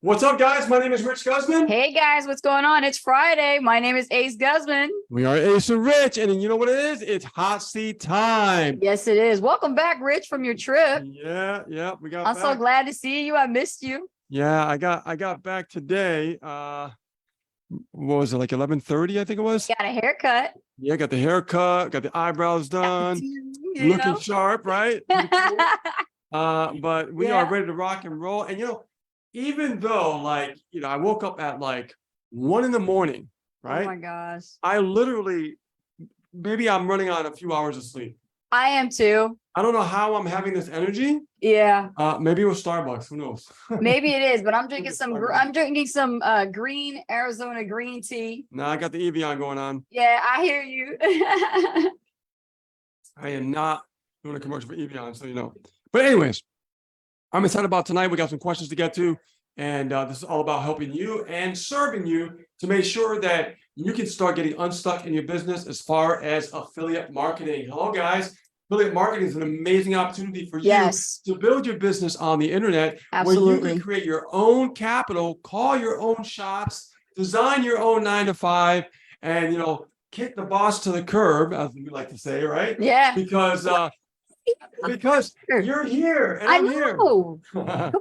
What's up, guys? My name is Rich Guzman. Hey guys, what's going on? It's Friday. My name is Ace Guzman. We are Ace and Rich, and you know what it is? It's hot seat time. Yes, it is. Welcome back, Rich, from your trip. Yeah, we got I'm back. so glad to see you. I missed you. Yeah, I got back today. What was it, like 11:30? I think it was. Got a haircut. Yeah, got the haircut, got the eyebrows done, looking sharp, right? Pretty cool. But we are ready to rock and roll. And even though, like, I woke up at like 1 a.m, right? Oh my gosh. I literally, maybe I'm running on a few hours of sleep. I am too. I don't know how I'm having this energy. Yeah. Maybe it was Starbucks. Who knows? Maybe it is, but I'm drinking some green Arizona green tea. No, I got the Evian going on. Yeah, I hear you. I am not doing a commercial for Evian, so you know. But anyways, I'm excited about tonight. We got some questions to get to, and this is all about helping you and serving you to make sure that you can start getting unstuck in your business as far as affiliate marketing. Hello, guys. Affiliate marketing is an amazing opportunity for you to build your business on the internet. Absolutely. Where you can create your own capital, call your own shots, design your own 9-to-5, and kick the boss to the curb, as we like to say, right? Yeah. Because you're here and I'm here. Come on,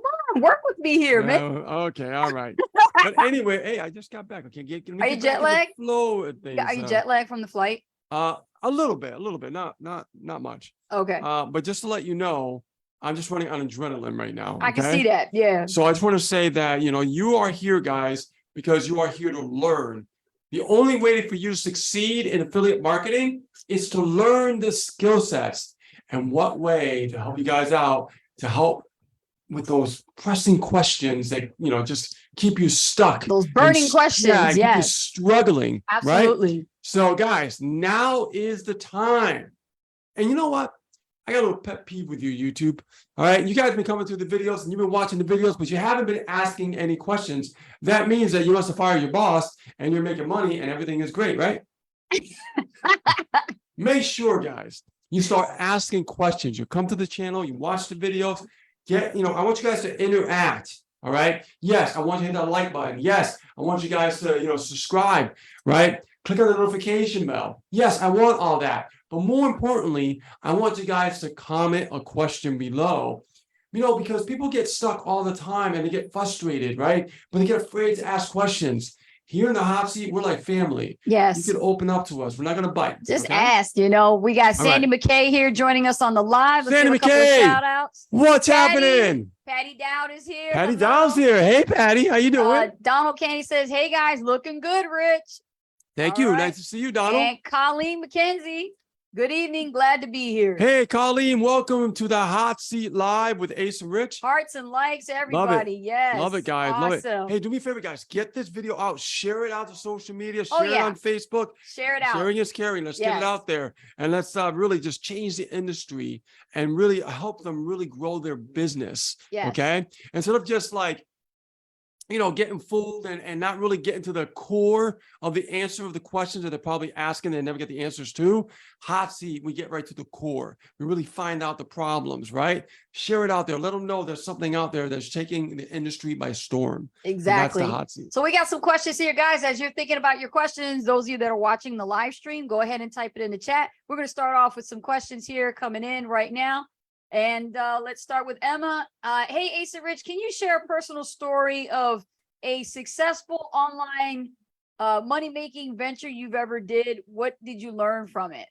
work with me here, man. Okay, all right. But anyway, hey, I just got back. Okay, are you jet lagged? Flow of things. Are you jet lagged from the flight? A little bit, not much. Okay. But just to let you know, I'm just running on adrenaline right now. I can see that. Yeah. So I just want to say that you are here, guys, because you are here to learn. The only way for you to succeed in affiliate marketing is to learn the skill sets. And what way to help you guys out, to help with those pressing questions that just keep you stuck. Those burning questions. Yeah, keep you struggling. Absolutely. Right? So guys, now is the time. And you know what? I got a little pet peeve with you, YouTube. All right. You guys have been coming through the videos and you've been watching the videos, but you haven't been asking any questions. That means that you must have fired your boss and you're making money and everything is great, right? Make sure, guys, you start asking questions. You come to the channel, you watch the videos, I want you guys to interact. All right. Yes, I want you to hit that like button. Yes, I want you guys to, subscribe, right? Click on the notification bell. Yes, I want all that. But more importantly, I want you guys to comment a question below, because people get stuck all the time and they get frustrated, right? But they get afraid to ask questions. Here in the hot seat, we're like family. Yes. You can open up to us. We're not going to bite. Just ask, we got Sandy McKay here joining us on the live. Let's Sandy give a couple of shout outs. What's happening? Patty Dowd is here. Patty Dowd's here. Hey, Patty. How you doing? Donald Candy says, hey, guys, looking good, Rich. Thank you. Right. Nice to see you, Donald. And Colleen McKenzie. Good evening. Glad to be here. Hey, Colleen. Welcome to the Hot Seat Live with Ace and Rich. Hearts and likes, everybody. Love it. Yes. Love it, guys. Awesome. Love it. Hey, do me a favor, guys. Get this video out. Share it out to social media. Share it on Facebook. Share it out. Sharing is caring. Let's get it out there. And let's really just change the industry and really help them really grow their business. Yes. Okay. Instead of just like, getting fooled and not really getting to the core of the answer of the questions that they're probably asking and never get the answers to. Hot seat, we get right to the core. We really find out the problems, right? Share it out there. Let them know there's something out there that's taking the industry by storm. Exactly. That's the hot seat. So we got some questions here, guys. As you're thinking about your questions, those of you that are watching the live stream, go ahead and type it in the chat. We're going to start off with some questions here coming in right now. And let's start with Emma. Hey, Ace and Rich, can you share a personal story of a successful online money-making venture you've ever did? What did you learn from it?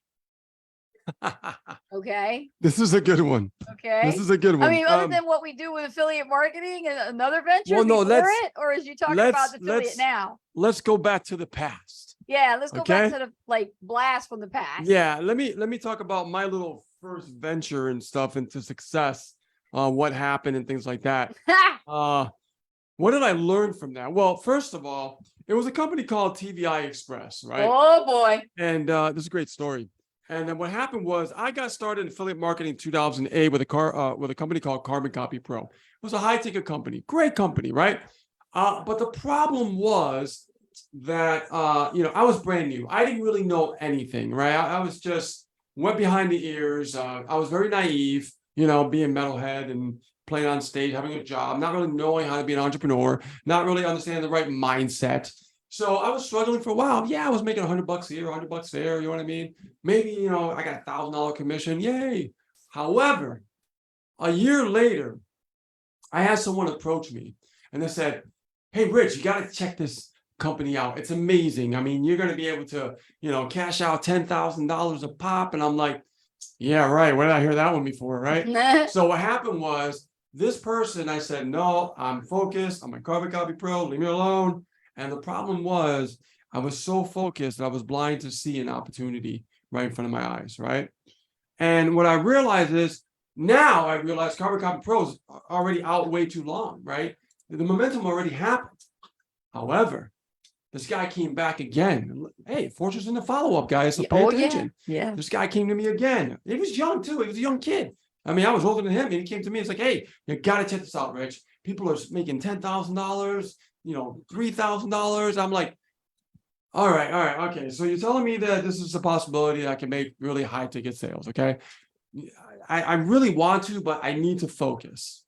Okay. This is a good one. Okay. This is a good one. I mean, other than what we do with affiliate marketing and another venture, well, no, or is you talking about the affiliate now? Let's go back to the past. Yeah, let's go back to the blast from the past. Yeah, let me talk about my little first venture and stuff into success, what happened and things like that. What did I learn from that? Well, first of all, it was a company called TVI Express, right? Oh boy. And this is a great story. And then what happened was I got started in affiliate marketing in 2008 with a company called Carbon Copy Pro. It was a high-ticket company, great company, right? But the problem was that I was brand new. I didn't really know anything, right? I was just went behind the ears. I was very naive, being metalhead and playing on stage, having a job, not really knowing how to be an entrepreneur, not really understanding the right mindset. So I was struggling for a while. Yeah, I was making $100 here, $100 there. You know what I mean? Maybe, you know, I got $1,000 commission. Yay. However, a year later, I had someone approach me and they said, hey, Rich, you got to check this company out. It's amazing. I mean, you're going to be able to, you know, cash out $10,000 a pop. And I'm like, yeah, right. Where did I hear that one before? Right. So what happened was this person, I said, no, I'm focused. I'm a Carbon Copy Pro. Leave me alone. And the problem was I was so focused that I was blind to see an opportunity right in front of my eyes. Right. And what I realized is now I realize Carbon Copy Pros already out way too long. Right. The momentum already happened. However, this guy came back again. Hey, fortune's in the follow-up, guys. So pay attention. Yeah. This guy came to me again. He was young too. He was a young kid. I mean, I was older than him, and he came to me. It's like, hey, you gotta check this out, Rich. People are making $10,000, you know, $3,000. I'm like, all right, okay. So you're telling me that this is a possibility that I can make really high ticket sales, okay? I really want to, but I need to focus.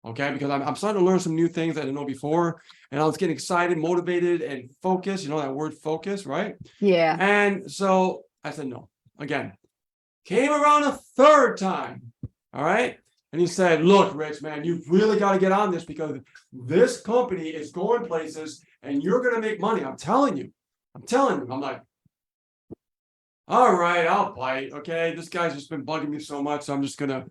Okay, because I'm starting to learn some new things I didn't know before, and I was getting excited, motivated, and focused. You know that word focus, right? Yeah. And so I said no. Again, came around a third time. All right. And he said, look, Rich, man, you've really got to get on this because this company is going places and you're going to make money. I'm telling you. I'm like, all right, I'll bite. Okay. This guy's just been bugging me so much. So I'm just going to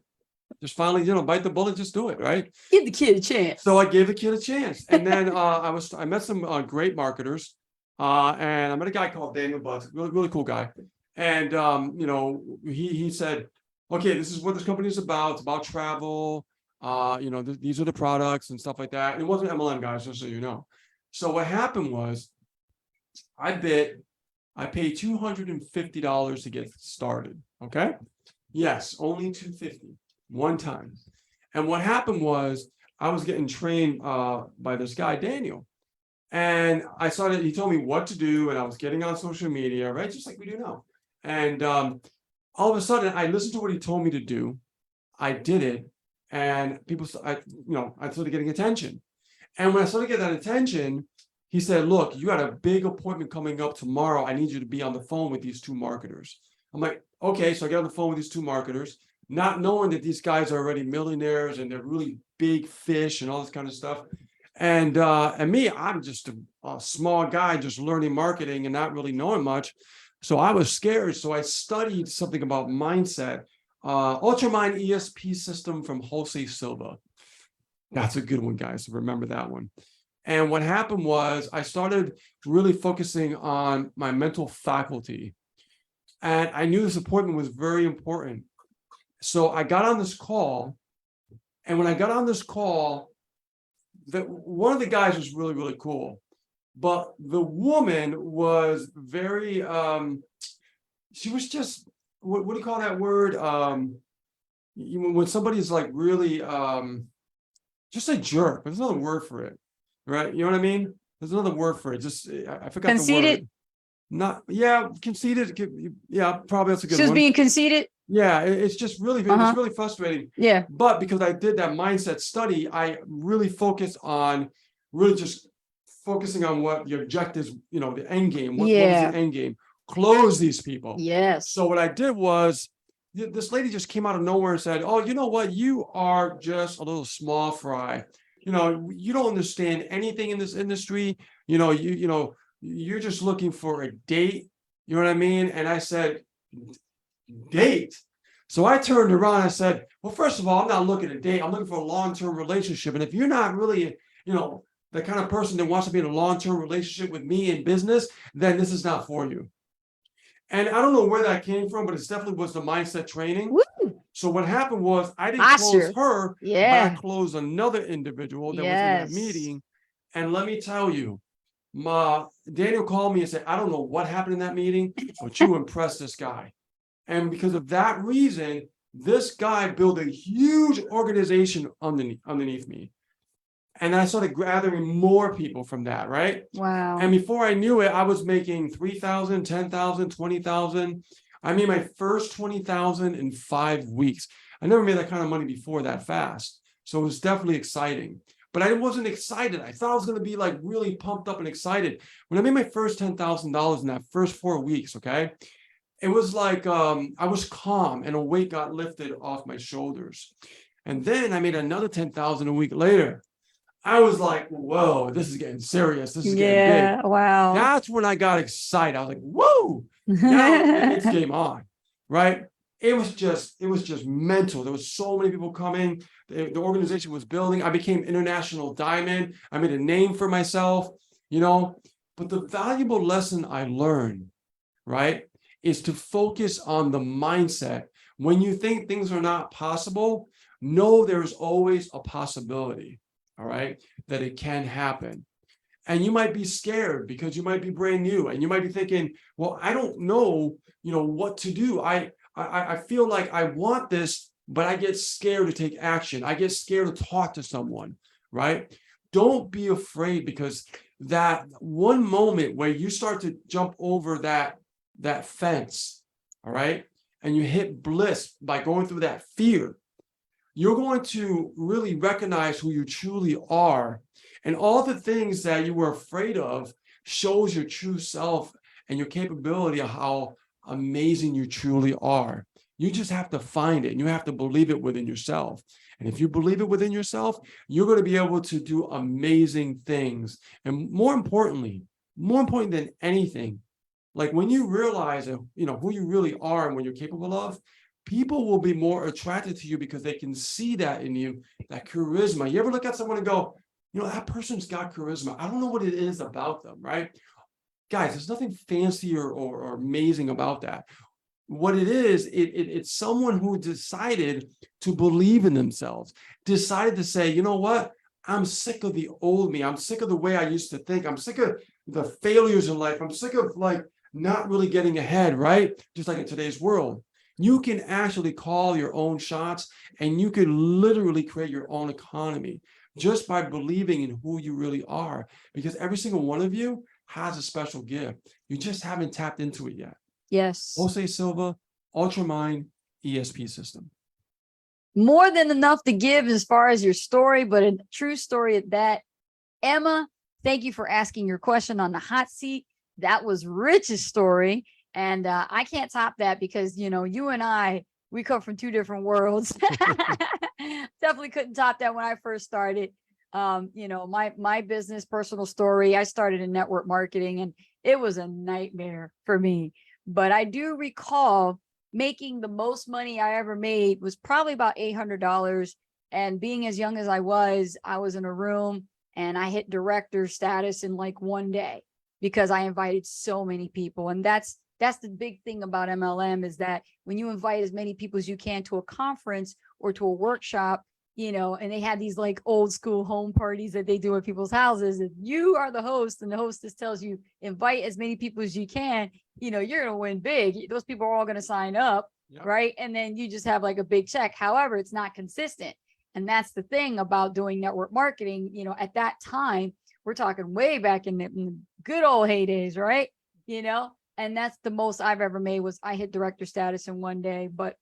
finally, you know, bite the bullet, just do it, right? Give the kid a chance. So I gave the kid a chance. And then I met some great marketers. And I met a guy called Daniel Butts, really cool guy. And you know, he said, okay, this is what this company is about. It's about travel. You know, these are the products and stuff like that. And it wasn't MLM, guys, just so you know. So what happened was I paid $250 to get started. Okay. Yes, only $250 one time. And what happened was I was getting trained by this guy, Daniel. And he told me what to do, and I was getting on social media, right? Just like we do now. And all of a sudden I listened to what he told me to do. I did it, and I started getting attention. And when I started getting that attention, he said, look, you got a big appointment coming up tomorrow. I need you to be on the phone with these two marketers. I'm like, okay. So I get on the phone with these two marketers, not knowing that these guys are already millionaires and they're really big fish and all this kind of stuff. And me, I'm just a small guy just learning marketing and not really knowing much. So I was scared. So I studied something about mindset, Ultramind ESP system from Jose Silva. That's a good one, guys. So remember that one. And what happened was I started really focusing on my mental faculty. And I knew this appointment was very important. So I got on this call. And when I got on this call, one of the guys was really cool. But the woman was very, she was just, what do you call that word? When somebody's like really, just a jerk. There's another word for it, right? You know what I mean? There's another word for it. Just, I forgot conceited? the word. Yeah, conceited. Yeah, probably that's a good one. She was being conceited? Yeah, it's just really, it's really frustrating. Yeah. But because I did that mindset study, I really focused on really just focusing on what the objectives, you know, the end game. What was the end game? Close these people. Yes. So what I did was this lady just came out of nowhere and said, oh, you know what? You are just a little small fry. You know, you don't understand anything in this industry. You know, you're just looking for a date. You know what I mean? And I said, date. So I turned around and I said, well, first of all, I'm not looking at a date. I'm looking for a long-term relationship. And if you're not really, you know, the kind of person that wants to be in a long-term relationship with me in business, then this is not for you. And I don't know where that came from, but it definitely was the mindset training. Woo! So what happened was I didn't close her, but I closed another individual that was in that meeting. And let me tell you, Daniel called me and said, I don't know what happened in that meeting, but you impressed this guy. And because of that reason, this guy built a huge organization underneath me. And I started gathering more people from that, right? Wow. And before I knew it, I was making 3,000, 10,000, 20,000. I made my first 20,000 in 5 weeks. I never made that kind of money before that fast. So it was definitely exciting. But I wasn't excited. I thought I was going to be like really pumped up and excited. When I made my first $10,000 in that first 4 weeks, okay, it was like I was calm and a weight got lifted off my shoulders. And then I made another 10,000 a week later. I was like, whoa, this is getting serious. This is getting big. Yeah. Wow. That's when I got excited. I was like, whoa, now it's game on, right? It was just mental. There was so many people coming. The organization was building. I became international diamond. I made a name for myself, you know. But the valuable lesson I learned, right, is to focus on the mindset. When you think things are not possible, know there's always a possibility, all right, that it can happen. And you might be scared because you might be brand new and you might be thinking, well, I don't know, what to do. I feel like I want this, but I get scared to take action. I get scared to talk to someone, right? Don't be afraid, because that one moment where you start to jump over that fence, all right, and you hit bliss by going through that fear, you're going to really recognize who you truly are. And all the things that you were afraid of shows your true self and your capability of how amazing you truly are. You just have to find it, and you have to believe it within yourself. And if you believe it within yourself, you're going to be able to do amazing things. And more important than anything, like when you realize, who you really are and what you're capable of, people will be more attracted to you because they can see that in you, that charisma. You ever look at someone and go, that person's got charisma. I don't know what it is about them, right? Guys, there's nothing fancy or amazing about that. What it is, it's someone who decided to believe in themselves, decided to say, you know what? I'm sick of the old me. I'm sick of the way I used to think. I'm sick of the failures in life. I'm sick of not really getting ahead, right? Just like in today's world. You can actually call your own shots, and you can literally create your own economy just by believing in who you really are, because every single one of you has a special gift. You just haven't tapped into it yet. Yes. Jose Silva, Ultramind ESP system. More than enough to give as far as your story, but a true story at that. Emma, thank you for asking your question on the hot seat. That was Rich's story. And I can't top that because, you and I, we come from two different worlds. Definitely couldn't top that when I first started. My business, personal story, I started in network marketing and it was a nightmare for me. But I do recall making the most money I ever made was probably about $800. And being as young as I was in a room and I hit director status in like one day because I invited so many people. And that's the big thing about MLM, is that when you invite as many people as you can to a conference or to a workshop, and they have these like old school home parties that they do at people's houses. If you are the host and the hostess tells you invite as many people as you can, you're going to win big. Those people are all going to sign up. Yep. Right. And then you just have like a big check. However, it's not consistent. And that's the thing about doing network marketing. At that time, we're talking way back in the good old heydays, right? And that's the most I've ever made, was I hit director status in one day. But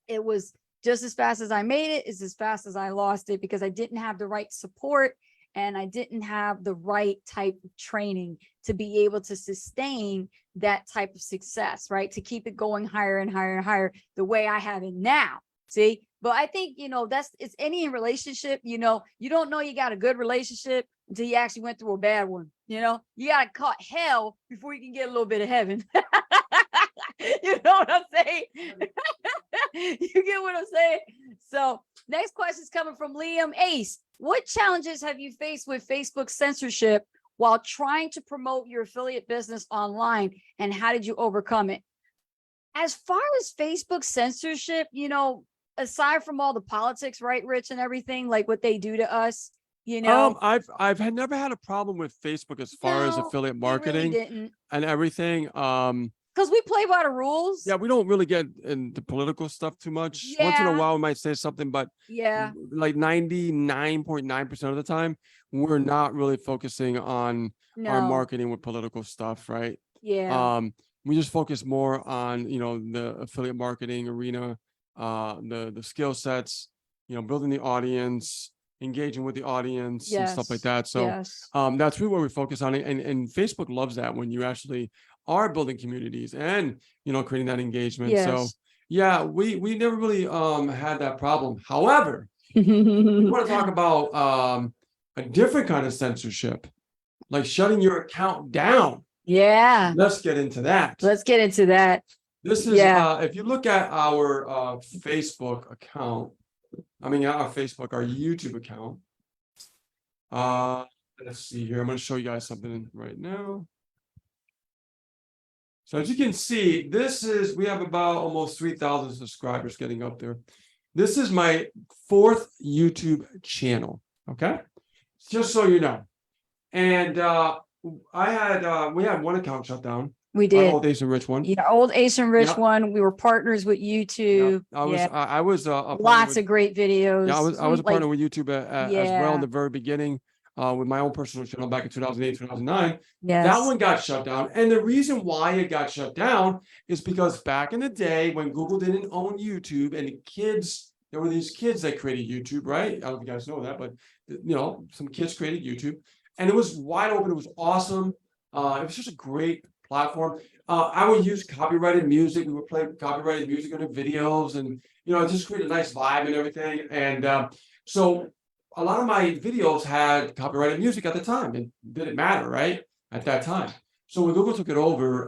it was just as fast as I made it is as fast as I lost it, because I didn't have the right support and I didn't have the right type of training to be able to sustain that type of success, right? To keep it going higher and higher and higher the way I have it now. See, but I think, it's any relationship, you don't know you got a good relationship until you actually went through a bad one. You got to cut hell before you can get a little bit of heaven. You know what I'm saying? You get what I'm saying? So next question is coming from Liam Ace. What challenges have you faced with Facebook censorship while trying to promote your affiliate business online, and how did you overcome it? As far as Facebook censorship, aside from all the politics, right, Rich, and everything, like what they do to us, I've never had a problem with Facebook as far as affiliate marketing really and everything. Because we play by the rules. Yeah, we don't really get into political stuff too much. Once in a while, we might say something, but like 99.9% of the time, we're not really focusing on our marketing with political stuff, right? Yeah. We just focus more on, the affiliate marketing arena, the skill sets, building the audience, engaging with the audience and stuff like that. So Yes. that's really what we focus on. And Facebook loves that when you actually are building communities and, creating that engagement. So Yes. yeah, we never really had that problem. However, we want to talk about a different kind of censorship, like shutting your account down. Yeah. Let's get into that. Let's get into that. This is if you look at our Facebook account, our YouTube account. Let's see here. I'm going to show you guys something right now. So as you can see, we have about almost 3,000 subscribers getting up there. This is my 4th YouTube channel. Okay. Just so you know. And we had one account shut down. We did. Old Ace and Rich one. Yeah, old Ace and Rich Yep. one. We were partners with YouTube. Yep. I was Lots of great videos. Yeah, I was a partner with YouTube as well Yeah. in the very beginning, with my own personal channel back in 2008, 2009. Yes. That one got shut down. And the reason why it got shut down is because back in the day when Google didn't own YouTube and there were these kids that created YouTube, right? I don't know if you guys know that, but some kids created YouTube and it was wide open. It was awesome. It was just a great platform. I would use copyrighted music. We would play copyrighted music in the videos and, just create a nice vibe and everything. And so a lot of my videos had copyrighted music at the time. It didn't matter, right? At that time. So when Google took it over,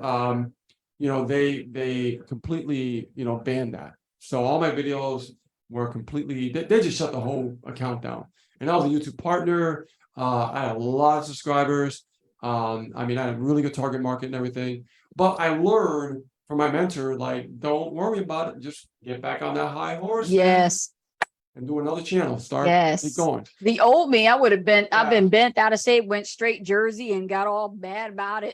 they completely, banned that. So all my videos were completely, they just shut the whole account down. And I was a YouTube partner. I had a lot of subscribers. I had a really good target market and everything. But I learned from my mentor, like, don't worry about it. Just get back on that high horse. Yes. And do another channel. Keep going. The old me, I've been bent out of shape, went straight Jersey and got all bad about it.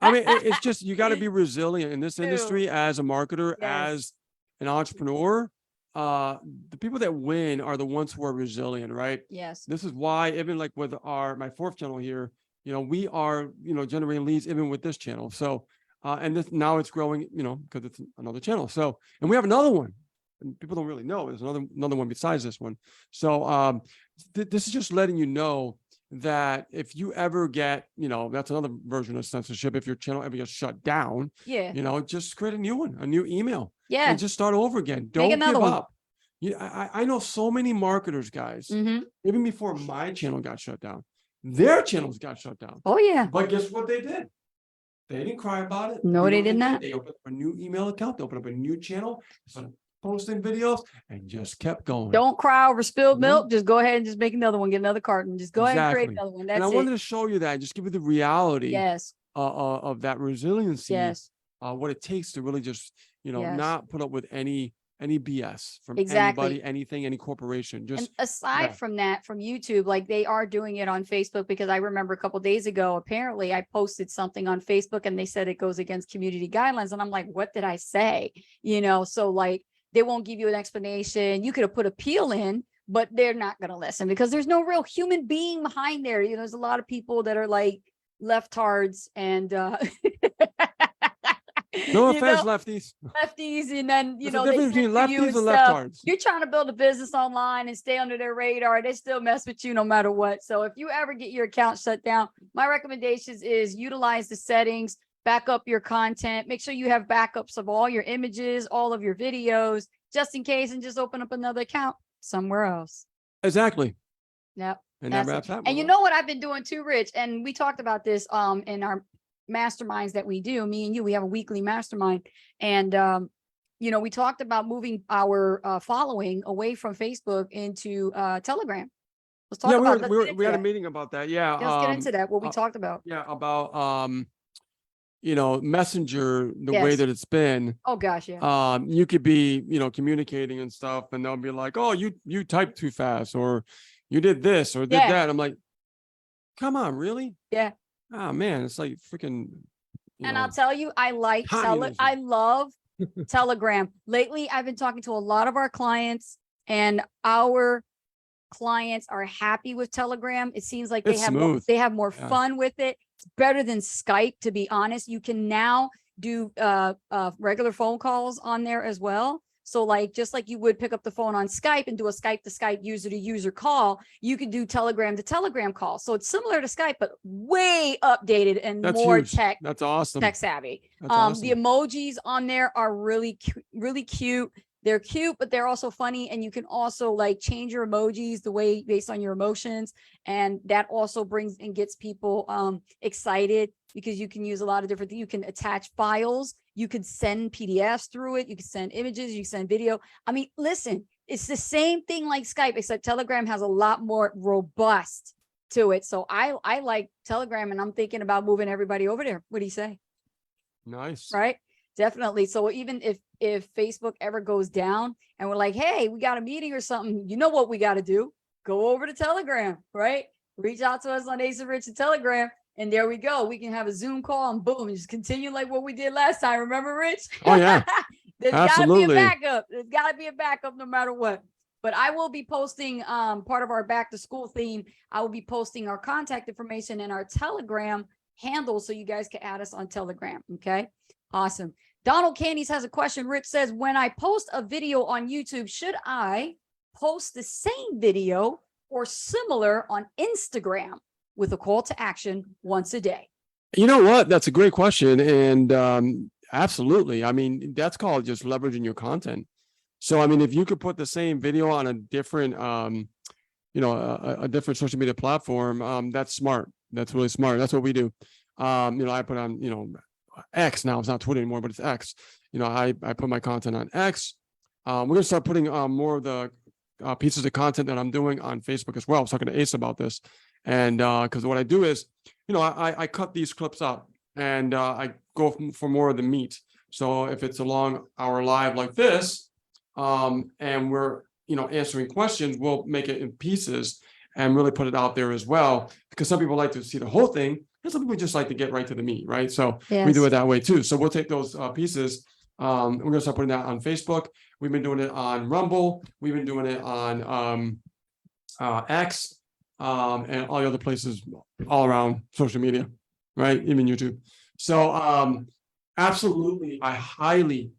It's just, you got to be resilient in this industry as a marketer, Yes. as an entrepreneur. The people that win are the ones who are resilient, right? Yes. This is why, even like with my 4th channel here, we are, generating leads even with this channel. So, and now it's growing, because it's another channel. So, and we have another one. And people don't really know there's another one besides this one. So this is just letting you know that if you ever get, that's another version of censorship. If your channel ever gets shut down, just create a new one, a new email, and just start over again. Don't give up. I know so many marketers, guys, even before my channel got shut down, their channels got shut down. Oh yeah. But guess what they did? They didn't cry about it. No, they did not. They opened up a new email account. They opened up a new channel. So posting videos and just kept going. Don't cry over spilled milk. Just go ahead and just make another one. Get another carton. Just go ahead and create another one. That's and I wanted to show you that, just give you the reality of that resiliency. Yes. What it takes to really just, not put up with any BS from Exactly. anybody, anything, any corporation. Just and aside from that, from YouTube, like they are doing it on Facebook, because I remember a couple days ago, apparently I posted something on Facebook and they said it goes against community guidelines. And I'm like, what did I say? So like, they won't give you an explanation. You could have put appeal in, but they're not going to listen because there's no real human being behind there. There's a lot of people that are like leftards and no offense, lefties. Lefties, and then the difference between lefties and leftards. You're trying to build a business online and stay under their radar. They still mess with you no matter what. So if you ever get your account shut down, my recommendations is utilize the settings. Back up your content. Make sure you have backups of all your images, all of your videos, just in case, and just open up another account somewhere else. Exactly. Yep. And that wraps up. And you know what I've been doing too, Rich? And we talked about this in our masterminds that we do. Me and you, we have a weekly mastermind. And we talked about moving our following away from Facebook into Telegram. Let's talk about we had a meeting about that. Yeah. Let's get into that. What we talked about. Yeah, about Messenger, the way that it's been. Oh gosh, yeah. You could be, communicating and stuff, and they'll be like, "Oh, you typed too fast, or you did this or did that." I'm like, "Come on, really?" Yeah. Oh man, it's like freaking. I'll tell you, I love Telegram. Lately, I've been talking to a lot of our clients, and our clients are happy with Telegram. It seems like they have more fun with it. It's better than Skype, to be honest. You can now do regular phone calls on there as well. So like, just like you would pick up the phone on Skype and do a Skype to Skype, user to user call, you could do Telegram to Telegram call. So it's similar to Skype, but way updated and That's more huge. tech That's awesome. tech savvy. That's awesome. The emojis on there are really cute. They're cute, but they're also funny. And you can also like change your emojis the way based on your emotions. And that also brings and gets people excited, because you can use a lot of different things. You can attach files. You could send PDFs through it. You can send images. You can send video. I mean, listen, it's the same thing like Skype, except Telegram has a lot more robust to it. So I like Telegram, and I'm thinking about moving everybody over there. What do you say? Nice. Right? Definitely. So even if Facebook ever goes down and we're like, hey, we got a meeting or something, you know what we got to do? Go over to Telegram, right? Reach out to us on Ace and Rich and Telegram. And there we go. We can have a Zoom call and boom, just continue like what we did last time. Remember, Rich? Oh, yeah. There's Absolutely. got to be a backup. There's got to be a backup no matter what. But I will be posting part of our back to school theme. I will be posting our contact information and our Telegram handle so you guys can add us on Telegram. Okay. Awesome. Donald Candies has a question. Rich says, when I post a video on YouTube, should I post the same video or similar on Instagram with a call to action once a day? You know what? That's a great question. And absolutely. I mean, that's called just leveraging your content. So, I mean, if you could put the same video on a different, a different social media platform, that's smart. That's really smart. That's what we do. I put on, X now. It's not Twitter anymore, but it's X. I put my content on X. We're going to start putting more of the pieces of content that I'm doing on Facebook as well. I was talking to Ace about this. And because what I do is, I cut these clips up and I go for more of the meat. So if it's a long hour live like this, and we're, answering questions, we'll make it in pieces and really put it out there as well. Because some people like to see the whole thing, and some people just like to get right to the meat, right? So we do it that way too. So we'll take those pieces. We're going to start putting that on Facebook. We've been doing it on Rumble. We've been doing it on X. And all the other places all around social media, right? Even YouTube. So absolutely, I highly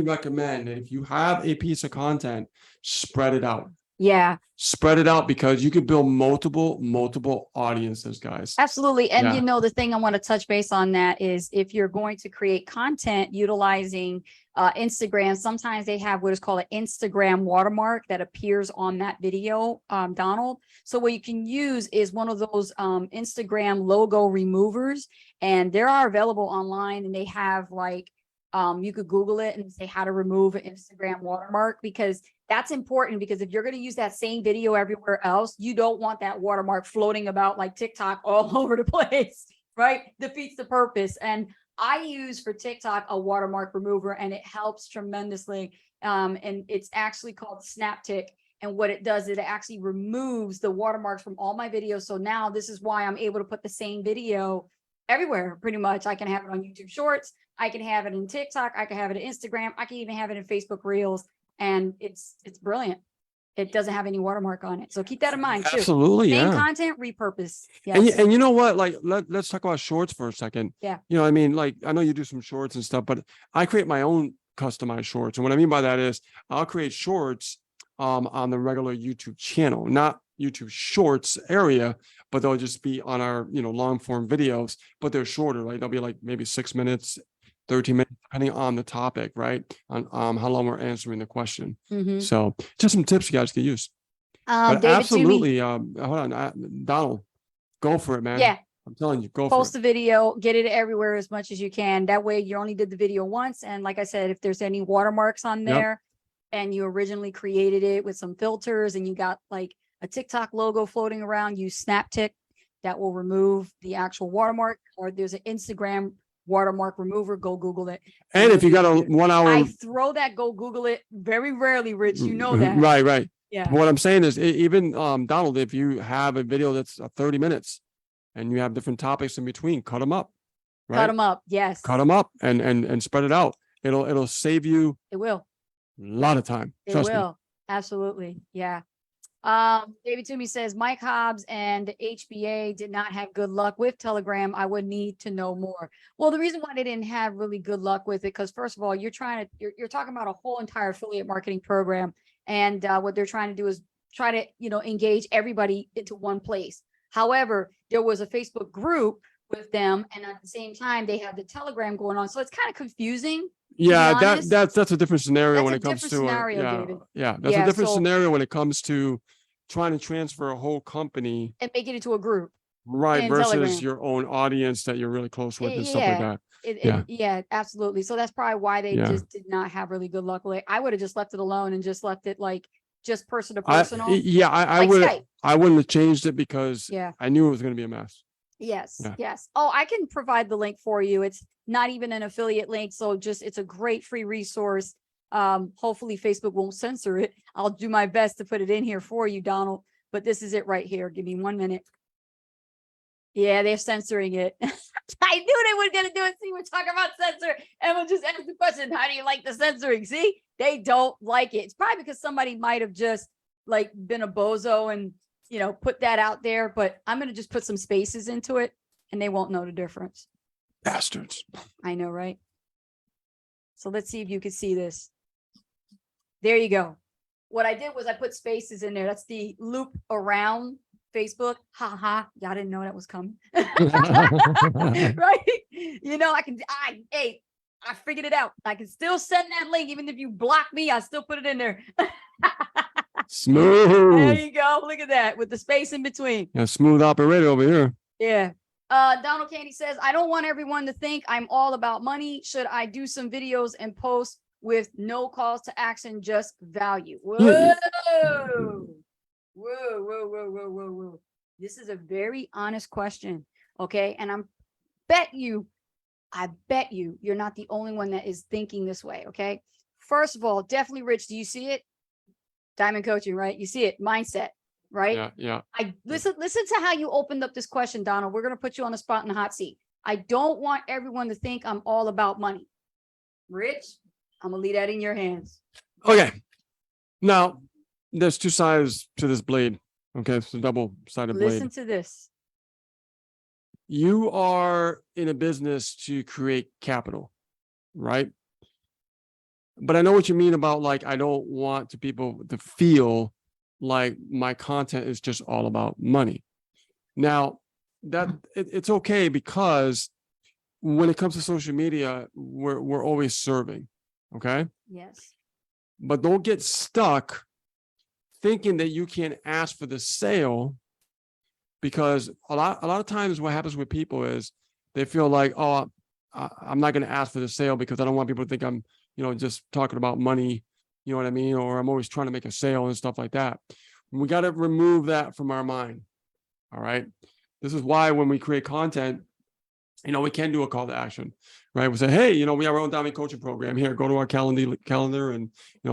recommend that if you have a piece of content, spread it out. Yeah. Spread it out, because you could build multiple audiences, guys. Absolutely. And the thing I want to touch base on that is, if you're going to create content utilizing Instagram, sometimes they have what is called an Instagram watermark that appears on that video, Donald. So what you can use is one of those Instagram logo removers, and they are available online, and they have like, you could Google it and say how to remove an Instagram watermark, because that's important. Because if you're going to use that same video everywhere else, you don't want that watermark floating about like TikTok all over the place, right? Defeats the purpose. And I use for TikTok a watermark remover, and it helps tremendously. And it's actually called SnapTick. And what it does is it actually removes the watermarks from all my videos. So now this is why I'm able to put the same video everywhere. Pretty much, I can have it on YouTube Shorts. I can have it in TikTok. I can have it in Instagram. I can even have it in Facebook Reels. And it's brilliant. It doesn't have any watermark on it. So keep that in mind too. Absolutely. Same Yeah. content, repurpose. Yes. And you know what? Like, let's talk about shorts for a second. Yeah. I mean, like, I know you do some shorts and stuff, but I create my own customized shorts. And what I mean by that is I'll create shorts on the regular YouTube channel, not YouTube Shorts area, but they'll just be on our, long form videos, but they're shorter, right? They'll be like maybe 6 minutes, 13 minutes, depending on the topic, right? On how long we're answering the question. Mhm. So just some tips you guys can use. But David absolutely, hold on, Donald, go for it, man. Yeah. I'm telling you, go for Post it. the video, get it everywhere as much as you can. That way you only did the video once. And like I said, if there's any watermarks on there and you originally created it with some filters and you got like a TikTok logo floating around, use SnapTick. That will remove the actual watermark. Or there's an Instagram watermark remover. Go Google it. And if you got a 1 hour, I throw that, go Google it very rarely, Rich. You know that. Right. Yeah. But what I'm saying is, even Donald, if you have a video that's 30 minutes and you have different topics in between, cut them up. Right? Cut them up. Yes. Cut them up and spread it out. It'll save you It will. a lot of time. It Trust me. will. Absolutely. Yeah. David Toomey says Mike Hobbs and HBA did not have good luck with Telegram. I would need to know more. Well, the reason why they didn't have really good luck with it, because first of all, you're talking about a whole entire affiliate marketing program. And what they're trying to do is try to, engage everybody into one place. However, there was a Facebook group with them, and at the same time, they have the Telegram going on. So it's kind of confusing. Yeah, honest. that's a different scenario That's when a it comes different to scenario, yeah, David. yeah, that's Yeah, a different so- scenario when it comes to trying to transfer a whole company, And make it into a group. right, in versus Telegram. your own audience that you're really close with and stuff like Yeah. that. Yeah, absolutely. So that's probably why they Yeah. just did not have really good luck. Like, I would have just left it alone and just left it like just person to I personal. yeah, I like would Skype. I wouldn't have changed it because Yeah. I knew it was going to be a mess. Yes. Yeah. Yes. Oh, I can provide the link for you. It's not even an affiliate link. So it's a great free resource. Hopefully Facebook won't censor it. I'll do my best to put it in here for you, Donald, but this is it right here. Give me 1 minute. Yeah, they're censoring it. I knew they were going to do it. See, we're talking about censor, and we'll just ask the question, how do you like the censoring? See, they don't like it. It's probably because somebody might have just like been a bozo and, put that out there, but I'm going to just put some spaces into it and they won't know the difference. Bastards. I know, right? So let's see if you can see this. There you go. What I did was I put spaces in there. That's the loop around Facebook. Ha ha. Y'all didn't know that was coming. Right? I figured it out. I can still send that link. Even if you block me, I still put it in there. There Smooth. you go. Look at that with the space in between. Yeah, smooth operator over here. Yeah. Donald Candy says, I don't want everyone to think I'm all about money. Should I do some videos and post with no calls to action, just value? Whoa. Yeah. Whoa. This is a very honest question. Okay. And I bet you you're not the only one that is thinking this way. Okay. First of all, definitely Rich. Do you see it? Diamond coaching, right? You see it. Mindset, right? Yeah. I listen to how you opened up this question, Donald. We're going to put you on the spot in the hot seat. I don't want everyone to think I'm all about money. Rich, I'm going to leave that in your hands. Okay. Now, there's two sides to this blade. Okay. It's a double-sided blade. Listen to this. You are in a business to create capital, right? But I know what you mean about like, I don't want people to feel like my content is just all about money. Now, it's okay because when it comes to social media, we're always serving, okay? Yes. But don't get stuck thinking that you can ask for the sale, because a lot of times what happens with people is they feel like, oh, I'm not going to ask for the sale because I don't want people to think I'm, just talking about money, you know what I mean? Or I'm always trying to make a sale and stuff like that. We got to remove that from our mind. All right. This is why when we create content, we can do a call to action, right? We say, hey, we have our own Diamond coaching program here. Go to our calendar and,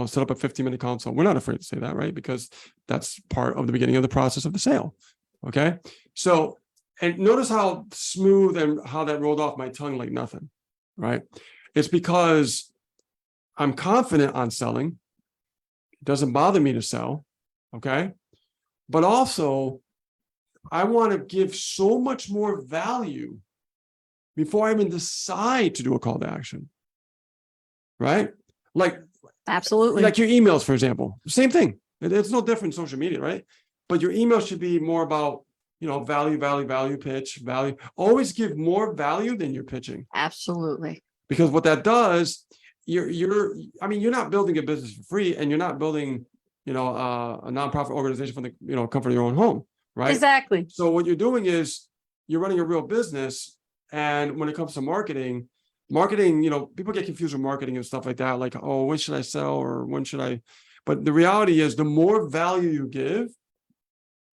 set up a 15-minute consult. We're not afraid to say that, right? Because that's part of the beginning of the process of the sale. Okay. So, and notice how smooth and how that rolled off my tongue like nothing, right? It's because I'm confident on selling. It doesn't bother me to sell. Okay. But also, I want to give so much more value before I even decide to do a call to action. Right? Like, Absolutely. like your emails, for example, same thing. It's no different in social media, right? But your email should be more about, value, pitch, value. Always give more value than you're pitching. Absolutely. Because what that does, you're not building a business for free, and you're not building, a nonprofit organization from the, comfort of your own home, right? Exactly. So what you're doing is you're running a real business. And when it comes to marketing, people get confused with marketing and stuff like that. Like, oh, when should I sell or when should I? But the reality is the more value you give,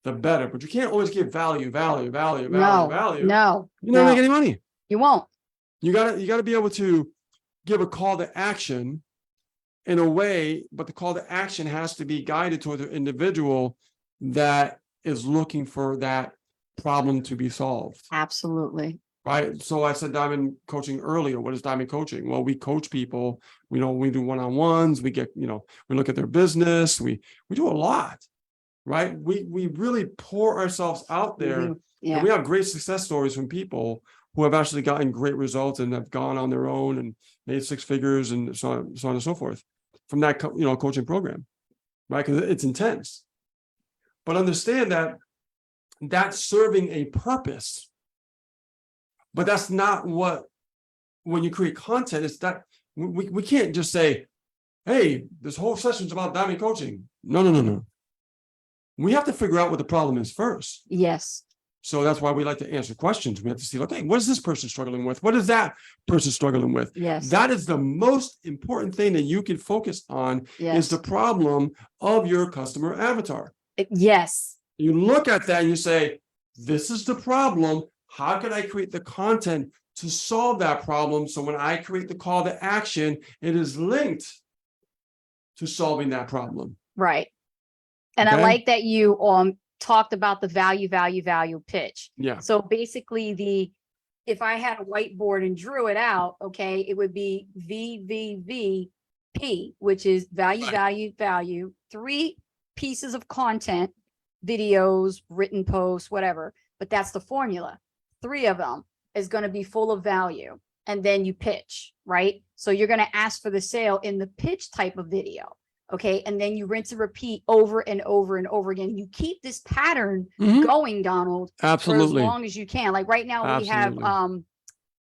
the better. But you can't always give value. No. You're not gonna make any money. You won't. You gotta be able to give a call to action in a way, but the call to action has to be guided toward the individual that is looking for that problem to be solved. Absolutely. Right. So I said Diamond coaching earlier. What is Diamond coaching? Well, we coach people. We do one-on-ones. We get, we look at their business. We do a lot. right? We really pour ourselves out there, Mhm. Yeah. and we have great success stories from people who have actually gotten great results and have gone on their own and made six figures and so on and so forth from that coaching program, right? Because it's intense. But understand that that's serving a purpose. But that's not what, when you create content, it's that we can't just say, hey, this whole session's about diamond coaching. No. We have to figure out what the problem is first. Yes. So that's why we like to answer questions. We have to see, okay, what is this person struggling with? What is that person struggling with? Yes. That is the most important thing that you can focus on, Yes. is the problem of your customer avatar. Yes. You look at that and you say, this is the problem. How can I create the content to solve that problem? So when I create the call to action, it is linked to solving that problem. Right. And I Okay? like that you talked about the value pitch. Yeah. So basically if I had a whiteboard and drew it out, okay, it would be VVVP, which is value, 3 pieces of content, videos, written posts, whatever, but that's the formula. 3 of them is going to be full of value. And then you pitch, right? So you're going to ask for the sale in the pitch type of video. Okay. And then you rinse and repeat over and over and over again. You keep this pattern going, Donald, Absolutely. for as long as you can. Like right now, we have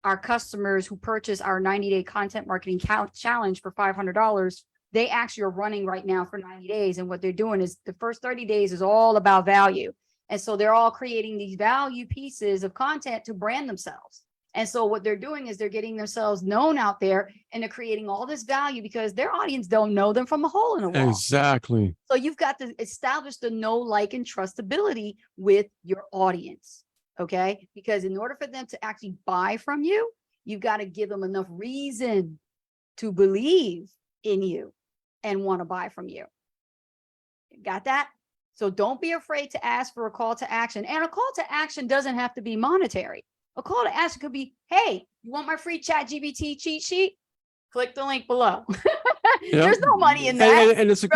our customers who purchase our 90-day content marketing challenge for $500. They actually are running right now for 90 days. And what they're doing is the first 30 days is all about value. And so they're all creating these value pieces of content to brand themselves. And so what they're doing is they're getting themselves known out there, and they're creating all this value because their audience don't know them from a hole in a wall. Exactly. So you've got to establish the know, like, and trustability with your audience. Okay. Because in order for them to actually buy from you, you've got to give them enough reason to believe in you and want to buy from you. Got that? So don't be afraid to ask for a call to action. And a call to action doesn't have to be monetary. A call to action could be, hey, you want my free ChatGPT cheat sheet? Click the link below. There's no money in that. And it's a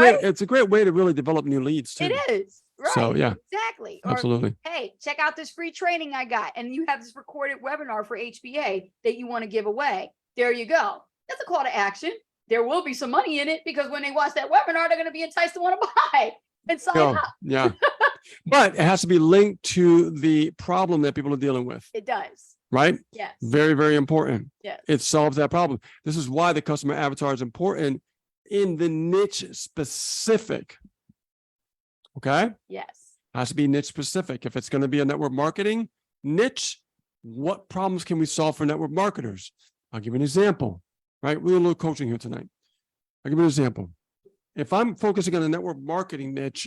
great way to really develop new leads too. It is. Right. So yeah. Exactly. Absolutely. Or, hey, check out this free training I got. And you have this recorded webinar for HBA that you want to give away. There you go. That's a call to action. There will be some money in it because when they watch that webinar, they're going to be enticed to want to buy and sign up. Yeah. But it has to be linked to the problem that people are dealing with. It does. Right? Yes. Very, very important. Yes. It solves that problem. This is why the customer avatar is important in the niche specific. Okay? Yes. Has to be niche specific. If it's going to be a network marketing niche, what problems can we solve for network marketers? I'll give you an example, right? We're a little coaching here tonight. I'll give you an example. If I'm focusing on a network marketing niche,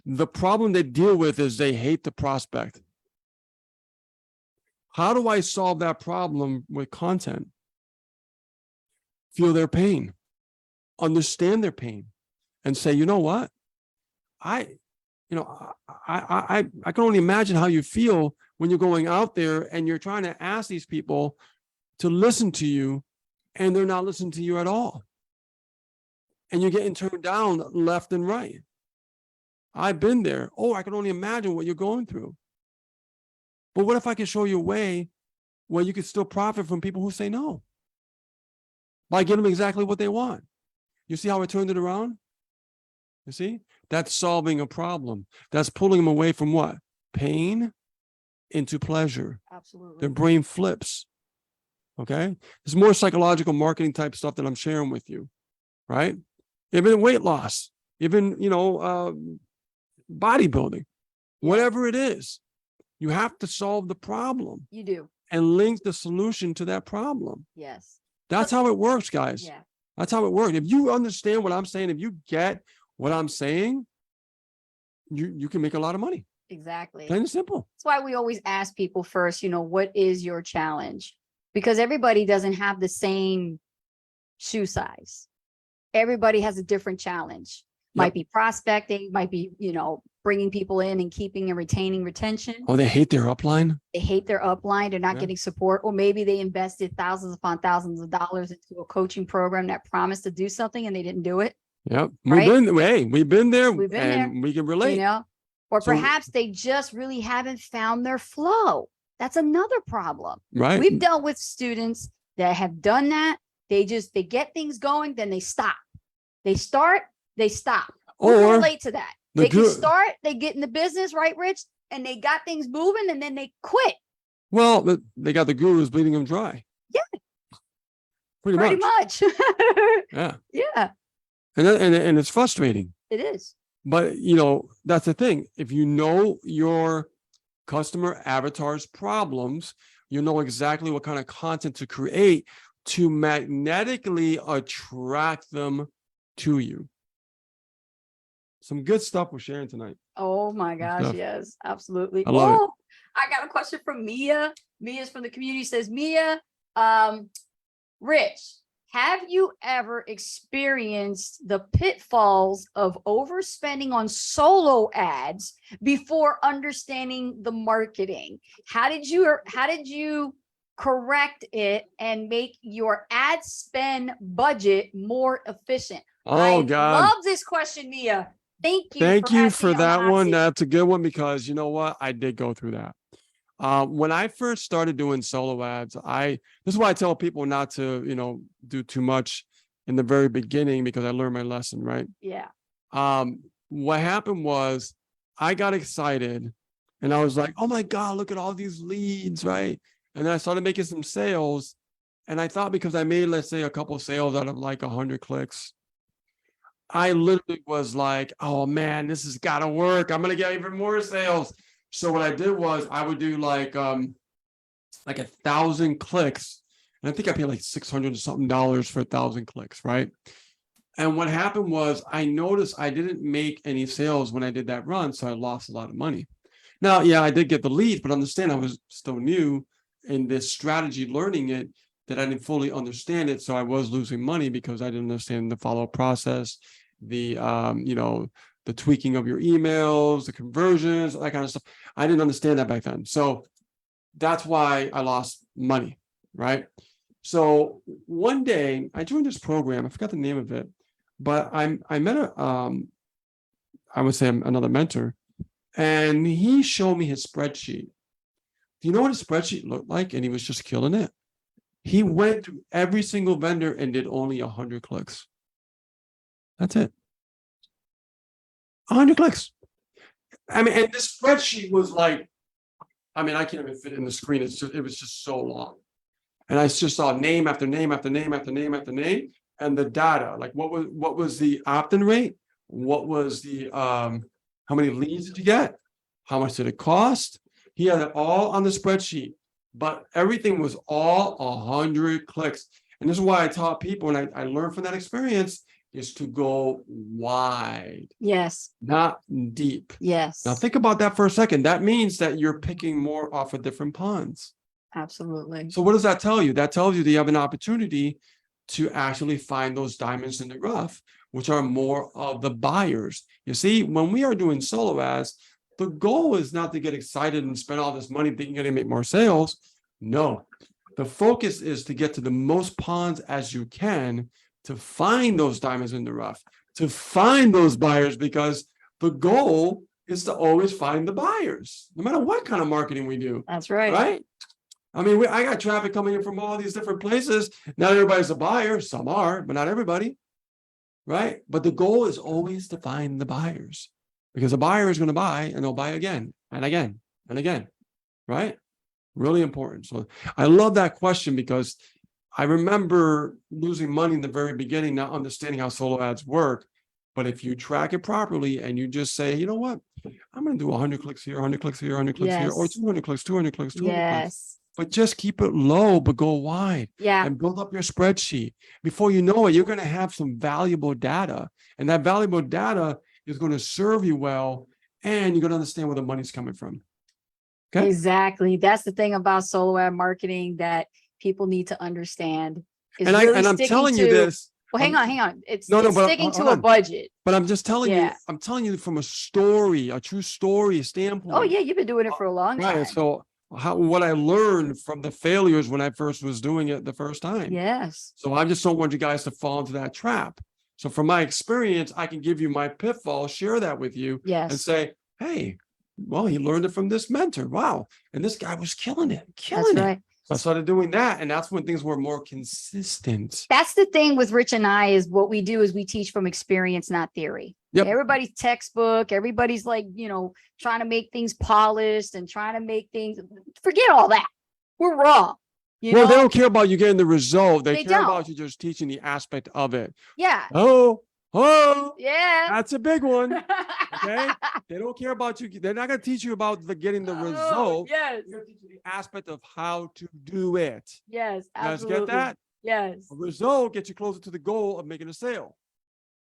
the problem they deal with is they hate the prospect. How do I solve that problem with content? Feel their pain, understand their pain, and say, you know what? I can only imagine how you feel when you're going out there and you're trying to ask these people to listen to you, and they're not listening to you at all. And you're getting turned down left and right. I've been there. Oh, I can only imagine what you're going through. But what if I could show you a way where you could still profit from people who say no? By giving them exactly what they want. You see how I turned it around? You see? That's solving a problem. That's pulling them away from what? Pain into pleasure. Absolutely. Their brain flips. Okay? There's more psychological marketing type stuff that I'm sharing with you, right? Even weight loss, even, bodybuilding, whatever it is, you have to solve the problem. You do. And link the solution to that problem. Yes. That's how it works, guys. Yeah. That's how it works. If you understand what I'm saying, if you get what I'm saying, you can make a lot of money. Exactly. Plain and simple. That's why we always ask people first, what is your challenge? Because everybody doesn't have the same shoe size. Everybody has a different challenge. Might be prospecting, might be, bringing people in and keeping and retaining retention. Oh, they hate their upline. They hate their upline. They're not getting support. Or maybe they invested thousands upon thousands of dollars into a coaching program that promised to do something and they didn't do it. Yep. Right? We've been there We've been there, and we can relate. you know, or So, perhaps they just really haven't found their flow. That's another problem. right. We've dealt with students that have done that. They get things going, then they stop. They start, they stop. Who can Or relate to that? the They can good, start, they get in the business, right, Rich? And they got things moving and then they quit. well, they got the gurus bleeding them dry. Yeah. Pretty Pretty much. much. Yeah. Yeah, And it's frustrating. it is. But, that's the thing. If you know your customer avatar's problems, you know exactly what kind of content to create to magnetically attract them to you. Some good stuff we're sharing tonight. Oh my gosh, stuff. yes, absolutely. I love it. Oh, I got a question from Mia. Mia's from the community, says, Mia, Rich, have you ever experienced the pitfalls of overspending on solo ads before understanding the marketing? How did you correct it and make your ad spend budget more efficient? Oh, I God. love this question, Mia. Thank you. Thank you for having me on the that hot one. seat. That's a good one because you know what? I did go through that. When I first started doing solo ads, this is why I tell people not to, do too much in the very beginning because I learned my lesson, right? Yeah. What happened was I got excited and I was like, oh my God, look at all these leads, right? And then I started making some sales. And I thought because I made, let's say, a couple sales out of like 100 clicks, I literally was like, oh man, this has got to work. I'm going to get even more sales. So what I did was I would do like 1,000 clicks. And I think I paid like $600 or something for 1,000 clicks, right? And what happened was I noticed I didn't make any sales when I did that run. So I lost a lot of money. Now, yeah, I did get the leads, but understand I was still new in this strategy, learning it, that I didn't fully understand it. So I was losing money because I didn't understand the follow-up process, the tweaking of your emails, the conversions, that kind of stuff. I didn't understand that back then. So that's why I lost money, right? So one day I joined this program. I forgot the name of it, but I met I would say another mentor, and he showed me his spreadsheet. Do you know what his spreadsheet looked like? And he was just killing it. He went to every single vendor and did only 100 clicks. That's it. 100 clicks. I mean, and this spreadsheet was like, I can't even fit it in the screen. It was just so long. And I just saw name after name after name after name after name. And the data, like what was the opt-in rate? What was the, how many leads did you get? How much did it cost? He had it all on the spreadsheet. But everything was all 100 clicks. And this is why I taught people, and I learned from that experience, is to go wide. Yes. Not deep. Yes. Now think about that for a second. That means that you're picking more off of different ponds. Absolutely. So what does that tell you? That tells you that you have an opportunity to actually find those diamonds in the rough, which are more of the buyers. You see, when we are doing solo ads, the goal is not to get excited and spend all this money thinking you're going to make more sales. No, the focus is to get to the most ponds as you can to find those diamonds in the rough, to find those buyers, because the goal is to always find the buyers, no matter what kind of marketing we do. That's right. Right? I got traffic coming in from all these different places. Not everybody's a buyer. Some are, but not everybody. Right? But the goal is always to find the buyers. Because a buyer is going to buy and they'll buy again and again and again, right? Really important. So I love that question because I remember losing money in the very beginning, not understanding how solo ads work. But if you track it properly and you just say, you know what, I'm going to do 100 clicks here, 100 clicks here, 100 clicks here, or 200 clicks, 200 clicks, 200 clicks. Yes. But just keep it low, but go wide. Yeah. And build up your spreadsheet. Before you know it, you're going to have some valuable data. And that valuable data is going to serve you well, and you're going to understand where the money's coming from. Okay. Exactly. That's the thing about solo ad marketing that people need to understand. And I'm telling you this. Well, hang on. It's but sticking to a budget. But I'm just telling you, Yeah. I'm telling you from a true story standpoint. Oh yeah, you've been doing it for a long time. Right. So what I learned from the failures when I first was doing it the first time. Yes. So I just don't want you guys to fall into that trap. So from my experience, I can give you my pitfall, share that with you, and Yes, say, hey, well, he learned it from this mentor. Wow. And this guy was killing it, that's killing it. right. So I started doing that. And that's when things were more consistent. That's the thing with Rich and I is what we do is we teach from experience, not theory. Yep. Everybody's textbook. Everybody's like, trying to make things polished and trying to make things, forget all that. We're raw. Well, they don't care about you getting the result. They care about don't. you just teaching the aspect of it. Yeah. Oh, Yeah. that's a big one. Okay. They don't care about you. They're not going to teach you about getting the result. Yes. They're going to teach you the aspect of how to do it. Yes. You guys Absolutely. get that? Yes. A result gets you closer to the goal of making a sale.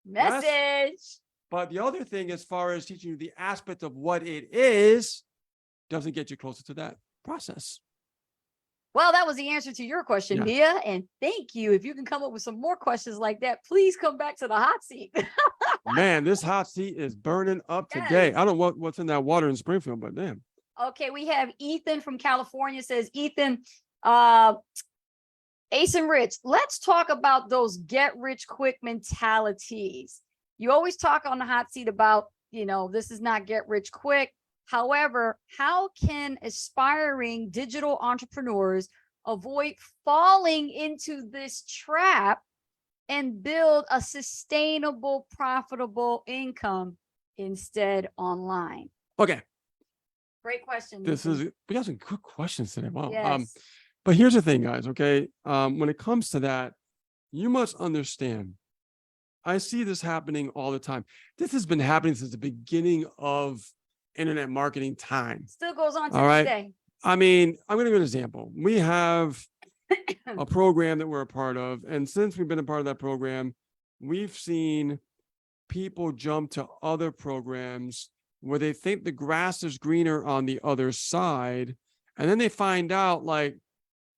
Message. Yes? But the other thing, as far as teaching you the aspect of what it is, doesn't get you closer to that process. Well, that was the answer to your question, Yeah. Nia. And thank you. If you can come up with some more questions like that, please come back to the hot seat. Man, this hot seat is burning up today. Yes. I don't know what's in that water in Springfield, but damn. Okay, we have Ethan from California says, Ethan, Ace and Rich, let's talk about those get rich quick mentalities. You always talk on the hot seat about, this is not get rich quick. However, how can aspiring digital entrepreneurs avoid falling into this trap and build a sustainable, profitable income instead online? Okay. Great question. We got some good questions today. Wow. Yes. But here's the thing, guys. Okay. When it comes to that, you must understand, I see this happening all the time. This has been happening since the beginning of internet marketing time. Still goes on to All this right. day. I mean, I'm going to give you an example. We have a program that we're a part of. And since we've been a part of that program, we've seen people jump to other programs where they think the grass is greener on the other side. And then they find out like,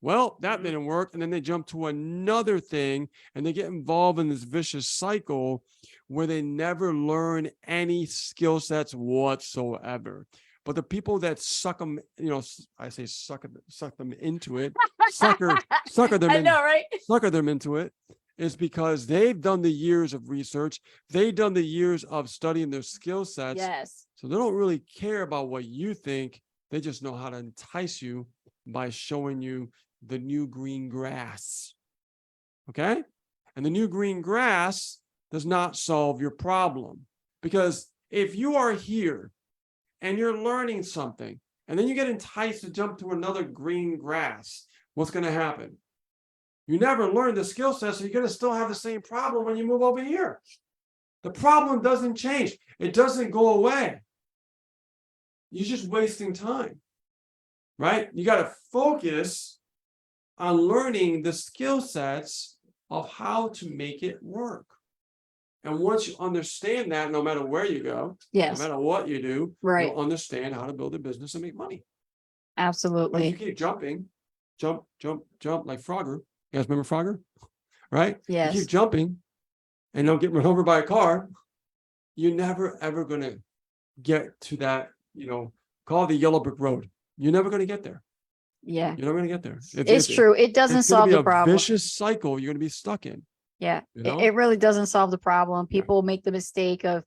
well, that didn't work. And then they jump to another thing and they get involved in this vicious cycle where they never learn any skill sets whatsoever. But the people that suck them, I say suck them into it, sucker them I in, know, right? sucker them into it, is because they've done the years of research. They've done the years of studying their skill sets. Yes. So they don't really care about what you think. They just know how to entice you by showing you the new green grass. Okay? And the new green grass does not solve your problem. Because if you are here and you're learning something, and then you get enticed to jump to another green grass, what's going to happen? You never learned the skill set, so you're going to still have the same problem when you move over here. The problem doesn't change. It doesn't go away. You're just wasting time, right? You got to focus on learning the skill sets of how to make it work. And once you understand that, no matter where you go, Yes. no matter what you do, Right. you'll understand how to build a business and make money. But Absolutely. if you keep jumping, jump like Frogger. You guys remember Frogger? Right? Yes. You keep jumping and don't get run over by a car, you're never, ever going to get to that, call it the yellow brick road. You're never going to get there. Yeah. You're never going to get there. It's true. It doesn't It's going solve to be the a problem. vicious cycle you're going to be stuck in. Yeah, You know? it really doesn't solve the problem. Yeah. People make the mistake of,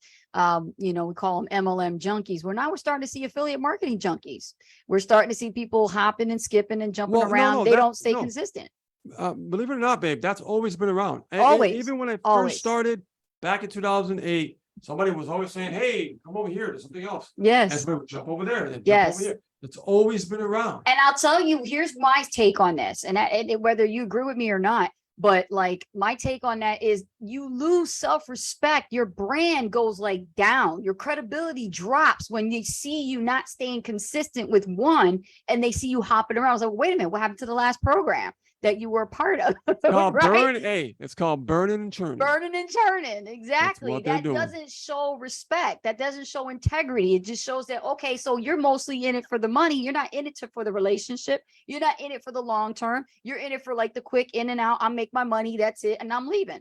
we call them MLM junkies. We're starting to see affiliate marketing junkies. We're starting to see people hopping and skipping and jumping Well, no, around. no, They that- don't stay no. consistent. Believe it or not, babe, that's always been around. Always. Even when I Always. first started back in 2008, somebody was always saying, hey, come over here, there's something else. And Yes. somebody would jump over there and then jump Yes. over here. It's always been around. And I'll tell you, here's my take on this, and whether you agree with me or not, but like my take on that is you lose self-respect. Your brand goes like down. Your credibility drops when they see you not staying consistent with one and they see you hopping around. I was like, wait a minute, what happened to the last program that you were a part of? Right? It's called burning and churning. Burning and churning. Exactly. what they're That doing. doesn't show respect. That doesn't show integrity. It just shows that, okay, so you're mostly in it for the money. You're not in it for the relationship. You're not in it for the long term. You're in it for like the quick in and out. I make my money. That's it. And I'm leaving.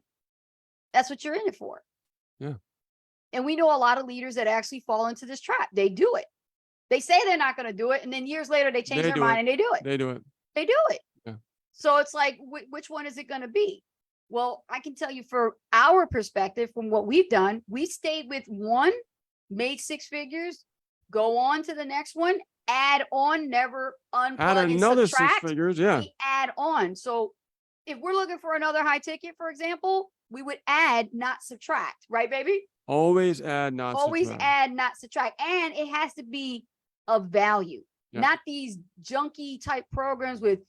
That's what you're in it for. Yeah. And we know a lot of leaders that actually fall into this trap. They do it. They say they're not going to do it. And then years later, they change They their do mind it. and they do it. They do it. They do it. Yeah. So it's like, which one is it going to be? Well, I can tell you for our perspective, from what we've done, we stayed with one, made six figures, go on to the next one, add on, never Add unplug and another six subtract. figures. Yeah. We add on. So if we're looking for another high ticket, for example, we would add, not subtract, right, baby? Always add, not Always subtract. add, not subtract. And it has to be of value, Yeah. not these junky type programs with,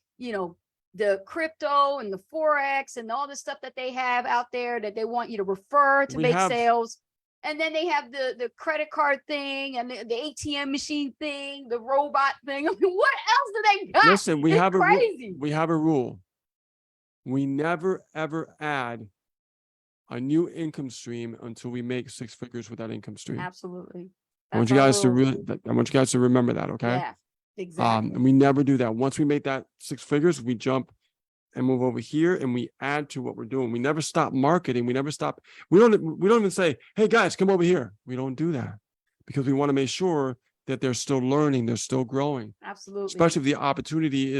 the crypto and the Forex and all the stuff that they have out there that they want you to refer to We make have- sales. And then they have the credit card thing and the ATM machine thing, the robot thing. I mean, what else do they got? Listen, we It's have crazy. we have a rule. We never ever add a new income stream until we make six figures with that income stream. Absolutely. I want That's you our guys to rule. I want you guys to remember that, okay? Yeah, exactly. And we never do that. Once we make that six figures, we jump and move over here and we add to what we're doing. We never stop marketing. We never stop. We don't even say, hey guys, come over here. We don't do that because we want to make sure that they're still learning, they're still growing, Absolutely. especially if the opportunity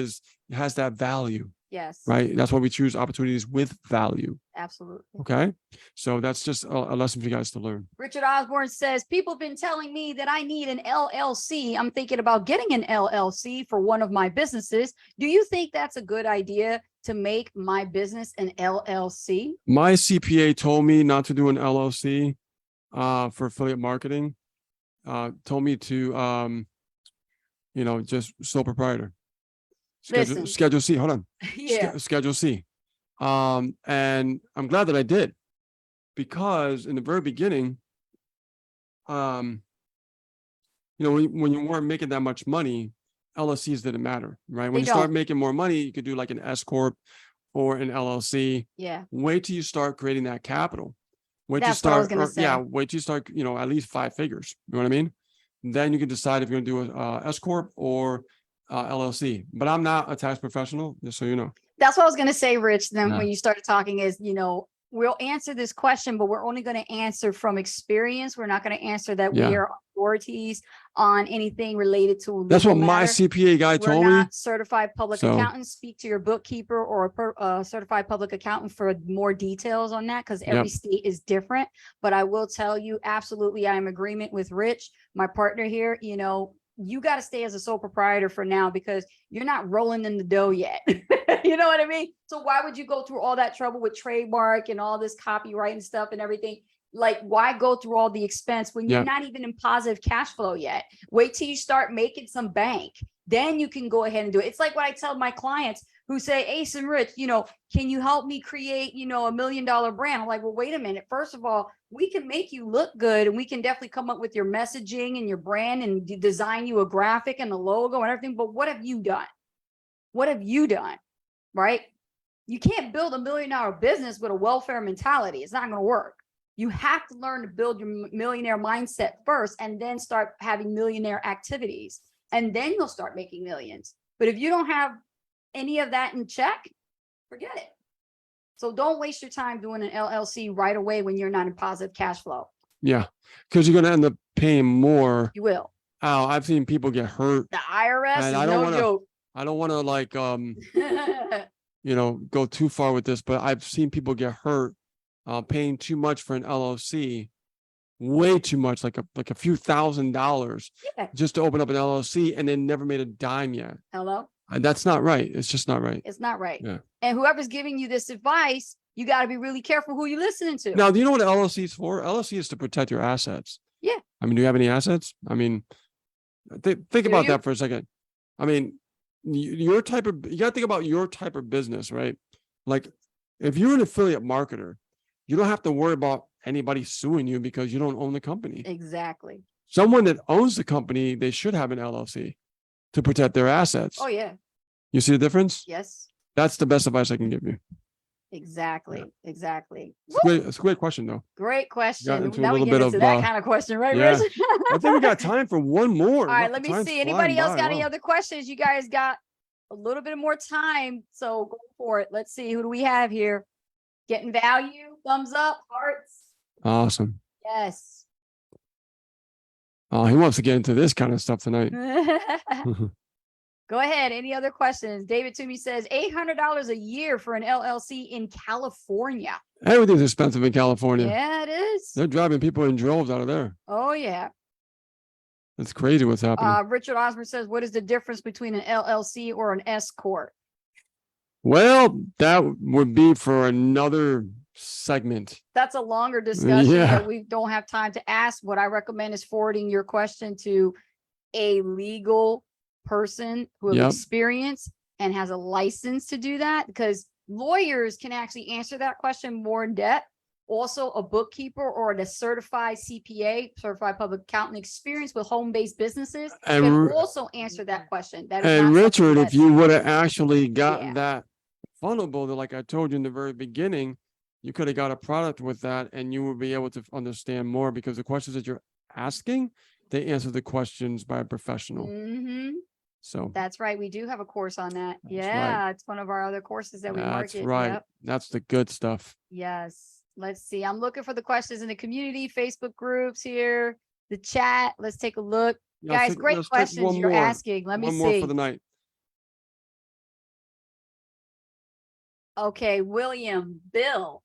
has that value, Yes. right? That's why we choose opportunities with value. Absolutely. Okay. So that's just a lesson for you guys to learn. Richard Osborne says, people have been telling me that I need an LLC. I'm thinking about getting an LLC for one of my businesses. Do you think that's a good idea to make my business an LLC? My CPA told me not to do an LLC for affiliate marketing. Told me to, just sole proprietor. Listen. Schedule C. Hold on. Yeah. Schedule C. And I'm glad that I did, because in the very beginning, when you weren't making that much money, LLCs didn't matter, right? When you start making more money, you could do like an S corp or an LLC. Yeah. Wait till you start creating that capital. Wait till you That's what I was start, gonna say. yeah. Wait till you start, at least five figures. You know what I mean? Then you can decide if you're gonna do a S corp or LLC. But I'm not a tax professional, just so you know. That's what I was going to say, Rich. Then Yeah. when you started talking is, we'll answer this question, but we're only going to answer from experience. We're not going to answer that Yeah. we are authorities on anything related to. That's what legal my matter. CPA guy We're told me. not certified public So- accountants. Speak to your bookkeeper or a certified public accountant for more details on that, because every Yep. state is different. But I will tell you, absolutely, I am in agreement with Rich, my partner here. You got to stay as a sole proprietor for now, because you're not rolling in the dough yet. You know what I mean? So why would you go through all that trouble with trademark and all this copyright and stuff and everything? Like, why go through all the expense when you're Yeah. not even in positive cash flow yet? Wait till you start making some bank. Then you can go ahead and do it. It's like what I tell my clients who say, Ace and Rich, can you help me create, $1 million brand? I'm like, well, wait a minute. First of all, we can make you look good, and we can definitely come up with your messaging and your brand and design you a graphic and the logo and everything. But what have you done? What have you done? Right? You can't build $1 million business with a welfare mentality. It's not going to work. You have to learn to build your millionaire mindset first, and then start having millionaire activities. And then you'll start making millions. But if you don't have any of that in check, forget it. So don't waste your time doing an LLC right away when you're not in positive cash flow. Yeah. Because you're going to end up paying more. You will. Oh, I've seen people get hurt. The IRS And is I don't no wanna- joke. I don't want to go too far with this, but I've seen people get hurt paying too much for an LLC, way too much, like a few $1,000s Yeah. just to open up an LLC, and then never made a dime yet. Hello? And that's not right. It's just not right. It's not right. Yeah. And whoever's giving you this advice, you got to be really careful who you're listening to. Now, do you know what an LLC is for? LLC is to protect your assets. Yeah. I mean, do you have any assets? I mean, think Do about you? that for a second. I mean, you got to think about your type of business, right? Like, if you're an affiliate marketer, you don't have to worry about anybody suing you because you don't own the company. Exactly. Someone that owns the company, they should have an LLC to protect their assets. Oh, yeah. You see the difference? Yes. That's the best advice I can give you. Exactly. Exactly. It's a great question, though. Great question. into a Now we little get bit into of, that kind of question, right, yeah. Rich? I think we got time for one more. All right, let me Time's see. flying Anybody else by. got any Wow. other questions? You guys got a little bit more time, so go for it. Let's see. Who do we have here? Getting value? Thumbs up, hearts. Awesome. Yes. Oh, he wants to get into this kind of stuff tonight. Go ahead. Any other questions? David Toomey says $800 a year for an LLC in California. Everything's expensive in California. Yeah, it is. They're driving people in droves out of there. Oh, yeah. It's crazy what's happening. Richard Osborne says, what is the difference between an LLC or an S Corp? Well, that would be for another segment. That's a longer discussion Yeah. that we don't have time to ask. What I recommend is forwarding your question to a legal person who has Yep. experience and has a license to do that, because lawyers can actually answer that question more in depth. Also, a bookkeeper or a certified CPA, certified public accountant experience with home-based businesses And can r- also answer that question. That is And not something Richard, if that's- you would have actually gotten Yeah. that funnel builder, like I told you in the very beginning, you could have got a product with that and you would be able to understand more, because the questions that you're asking, they answer the questions by a professional. Mhm. So That's right. We do have a course on that. That's right. Yeah, it's one of our other courses that we that's market. right. Yep. That's the good stuff. Yes. Let's see. I'm looking for the questions in the community, Facebook groups here, the chat. Let's take a look. Yeah, let's Guys, take- great let's take questions one you're more. asking. Let me One more see. for the night. Okay, William Bill.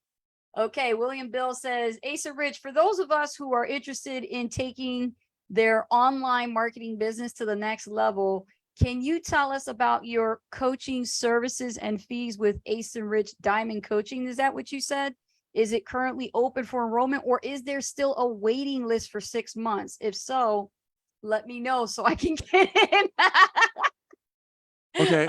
Okay, William Bill says, Asa Rich, for those of us who are interested in taking their online marketing business to the next level, can you tell us about your coaching services and fees with Asa Rich Diamond Coaching? Is that what you said? Is it currently open for enrollment, or is there still a waiting list for 6 months? If so, let me know so I can get in. Okay.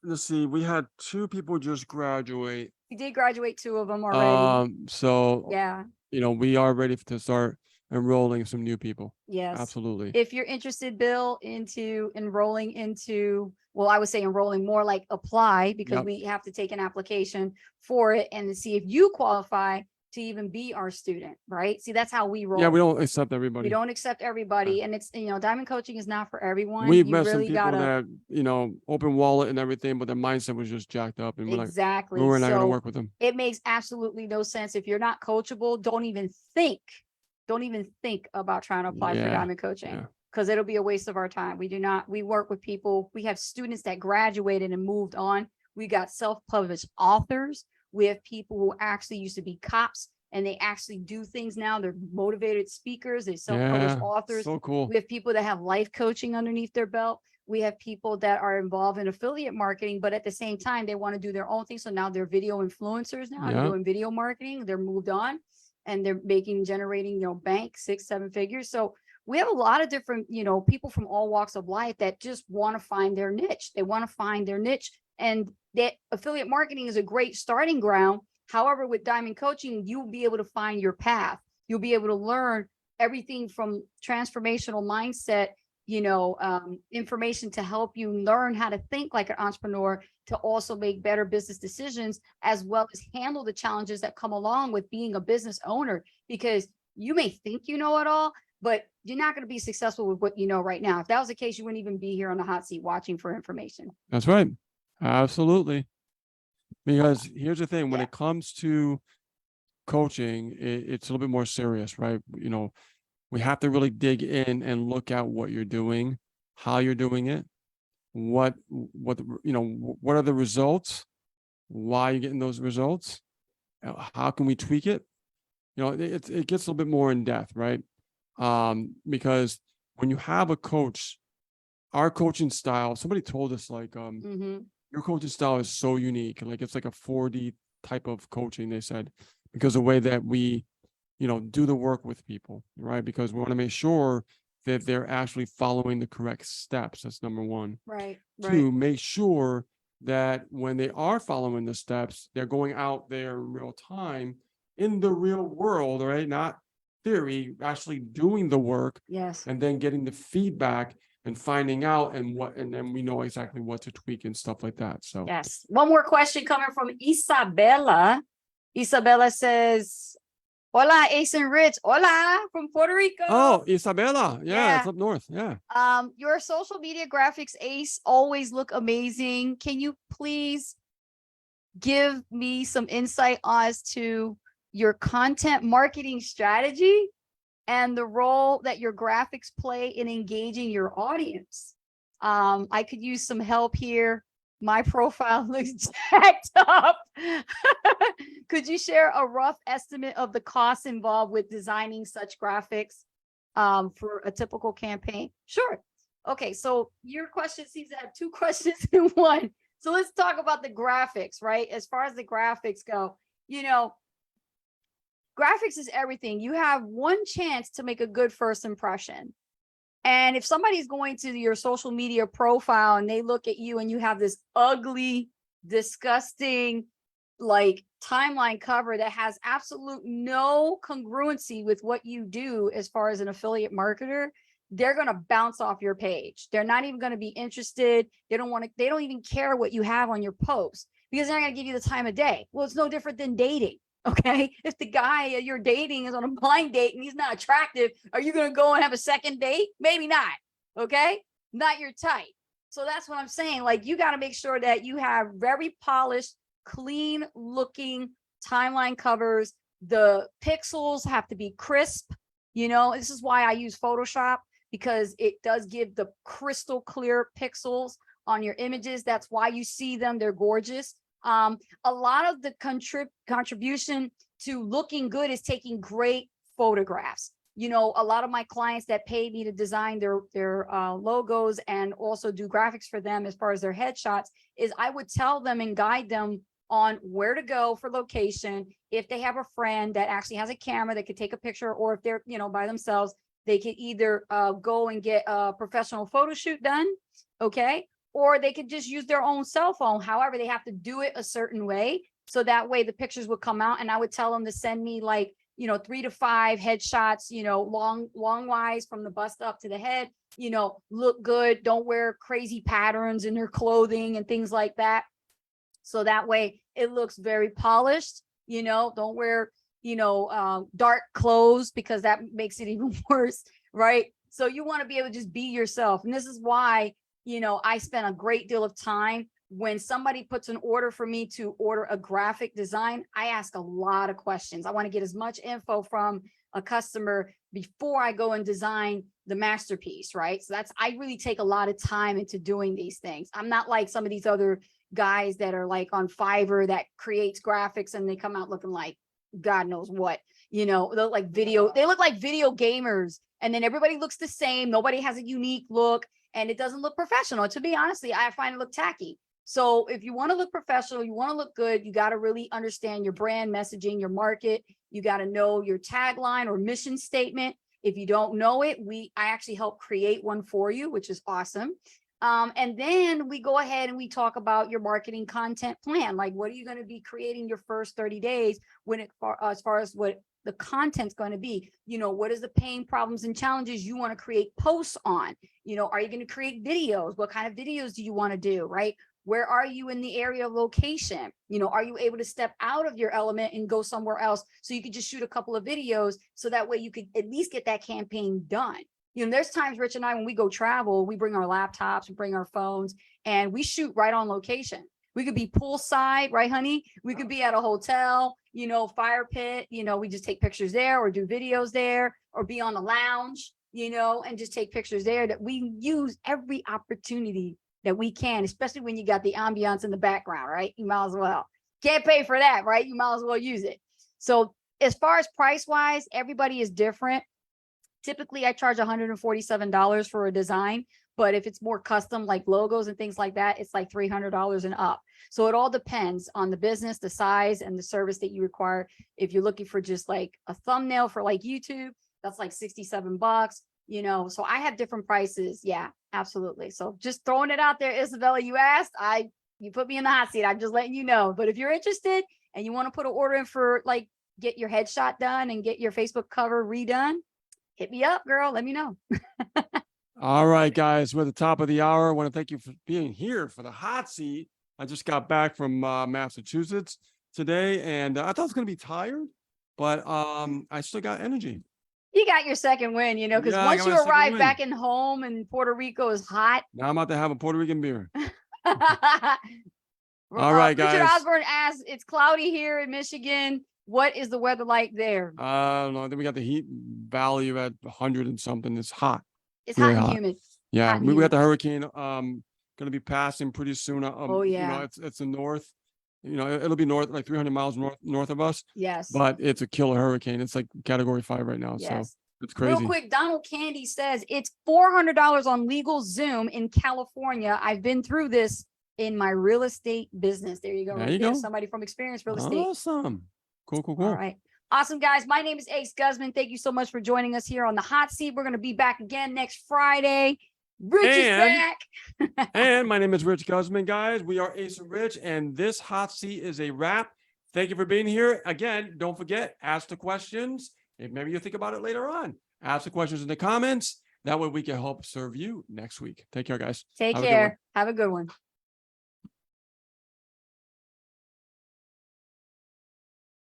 Let's see. We had 2 people just graduate. We did graduate 2 of them already. So Yeah. we are ready to start enrolling some new people. Yes. Absolutely. If you're interested, Bill, into enrolling into, well, I would say enrolling, more like apply, because Yep. we have to take an application for it and to see if you qualify to even be our student, right? See, that's how we roll. Yeah, we don't accept everybody. We don't accept everybody. And it's, Diamond Coaching is not for everyone. We've You met some really people gotta, that, open wallet and everything, but their mindset was just jacked up. And we're like, exactly. we're not going to So work with them. it makes absolutely no sense. If you're not coachable, don't even think about trying to apply for Yeah, Diamond Coaching. yeah. Because it'll be a waste of our time. We work with people. We have students that graduated and moved on. We got self-published authors. We have people who actually used to be cops and they actually do things now. They're motivated speakers. They're self-published Yeah, authors. so cool. We have people that have life coaching underneath their belt. We have people that are involved in affiliate marketing, but at the same time, they want to do their own thing. So now they're video influencers now. They're Yeah. doing video marketing. They're moved on and they're generating, bank 6, 7 figures. So we have a lot of different, people from all walks of life that just want to find their niche. They want to find their niche, and that affiliate marketing is a great starting ground. However, with Diamond Coaching, you'll be able to find your path. You'll be able to learn everything from transformational mindset, information to help you learn how to think like an entrepreneur, to also make better business decisions, as well as handle the challenges that come along with being a business owner. Because you may think you know it all, but you're not going to be successful with what you know right now. If that was the case, you wouldn't even be here on the hot seat watching for information. That's right. Absolutely. Because here's the thing, when Yeah. it comes to coaching, it's a little bit more serious, right? We have to really dig in and look at what you're doing, how you're doing it, what are the results, why you're getting those results, how can we tweak it? It gets a little bit more in depth, right? Because when you have a coach, our coaching style, somebody told us like, Mhm. your coaching style is so unique. Like it's like a 4D type of coaching, they said, because the way that we, do the work with people, right? Because we want to make sure that they're actually following the correct steps. That's number one. Right. 2, make sure that when they are following the steps, they're going out there in real time in the real world, right? Not theory, actually doing the work Yes. and then getting the feedback and finding out and then we know exactly what to tweak and stuff like that. So Yes. One more question coming from Isabella. Isabella says, hola, Ace and Rich. Hola, from Puerto Rico. Oh, Isabella. Yeah, Yeah. it's up north. Yeah. Your social media graphics, Ace, always look amazing. Can you please give me some insight as to your content marketing strategy and the role that your graphics play in engaging your audience? I could use some help here. My profile looks jacked up. Could you share a rough estimate of the costs involved with designing such graphics for a typical campaign? Sure. Okay, so your question seems to have two questions in one. So let's talk about the graphics, right? As far as the graphics go, you know, graphics is everything. You have one chance to make a good first impression. And if somebody's going to your social media profile and they look at you and you have this ugly, disgusting, like timeline cover that has absolute no congruency with what you do as far as an affiliate marketer, they're going to bounce off your page. They're not even going to be interested. They don't even care what you have on your post because they're not going to give you the time of day. Well, it's no different than dating. Okay. If the guy you're dating is on a blind date and he's not attractive, are you going to go and have a second date? Maybe not. Okay. Not your type. So that's what I'm saying. Like, you got to make sure that you have very polished, clean looking timeline covers. The pixels have to be crisp. You know, this is why I use Photoshop, because it does give the crystal clear pixels on your images. That's why you see them. They're gorgeous. A lot of the contribution to looking good is taking great photographs. You know, a lot of my clients that pay me to design their logos and also do graphics for them as far as their headshots is I would tell them and guide them on where to go for location. If they have a friend that actually has a camera that could take a picture, or if they're, you know, by themselves, they could either go and get a professional photo shoot done. Okay. Or they could just use their own cell phone. However, they have to do it a certain way. So that way the pictures would come out, and I would tell them to send me like, you know, 3 to 5 headshots, you know, long wise from the bust up to the head, you know, look good. Don't wear crazy patterns in their clothing and things like that. So that way it looks very polished, you know, don't wear, you know, dark clothes because that makes it even worse. Right. So you want to be able to just be yourself. And this is why, you know, I spent a great deal of time when somebody puts an order for me to order a graphic design. I ask a lot of questions. I want to get as much info from a customer before I go and design the masterpiece, right? So I really take a lot of time into doing these things. I'm not like some of these other guys that are like on Fiverr that creates graphics and they come out looking like God knows what, you know, they look like video gamers, and then everybody looks the same. Nobody has a unique look. And it doesn't look professional. To be honestly, I find it look tacky. So if you want to look professional, you want to look good, you got to really understand your brand messaging, your market. You got to know your tagline or mission statement. If you don't know it, I actually help create one for you, which is awesome. And then we go ahead and we talk about your marketing content plan. Like, what are you going to be creating your first 30 days as far as what the content's going to be? You know, what is the pain, problems, and challenges you want to create posts on? You know, are you going to create videos? What kind of videos do you want to do? Right? Where are you in the area of location? You know, are you able to step out of your element and go somewhere else so you could just shoot a couple of videos so that way you could at least get that campaign done? You know, there's times Rich and I, when we go travel, we bring our laptops, we bring our phones, and we shoot right on location. We could be poolside, right, honey? We could be at a hotel, you know, fire pit, you know, we just take pictures there or do videos there, or be on the lounge, you know, and just take pictures there. That we use every opportunity that we can, especially when you got the ambiance in the background, right? You might as well. Can't pay for that, right? You might as well use it. So as far as price wise, everybody is different. Typically, I charge $147 for a design, but if it's more custom, like logos and things like that, it's like $300 and up. So it all depends on the business, the size, and the service that you require. If you're looking for just like a thumbnail for like YouTube, that's like $67, you know. So I have different prices. Yeah, absolutely. So just throwing it out there, Isabella, you asked, you put me in the hot seat. I'm just letting you know. But if you're interested and you want to put an order in for like get your headshot done and get your Facebook cover redone, hit me up, girl. Let me know. All right, guys, we're at the top of the hour. I want to thank you for being here for the hot seat. I just got back from Massachusetts today, and I thought I was going to be tired, but I still got energy. You got your second win, you know, because once you arrive back in home and Puerto Rico is hot. Now I'm about to have a Puerto Rican beer. All right, guys. Richard Osborne asks, it's cloudy here in Michigan. What is the weather like there? I don't know. I think we got the heat value at 100 and something. It's hot. It's hot and humid. Yeah, Hot we heat. got the hurricane gonna be passing pretty soon. Oh, You yeah. know, it's the north. You know, it'll be north, like 300 miles north of us, Yes. but it's a killer hurricane. It's like category 5 right now, so Yes. it's Real crazy. quick, Donald Candy says it's $400 on legal Zoom in California. I've been through this in my real estate business. There you go. There Right you there. go. Somebody from Experience Real Estate. Awesome. Cool, cool, All cool. right. Awesome, guys. My name is Ace Guzman. Thank you so much for joining us here on the hot seat. We're going to be back again next Friday. Rich is back. And my name is Rich Guzman, guys. We are Ace and Rich, and this hot seat is a wrap. Thank you for being here. Again, don't forget, ask the questions. If maybe you think about it later on, ask the questions in the comments. That way we can help serve you next week. Take care, guys. Take Have a good one. care. Have a good one.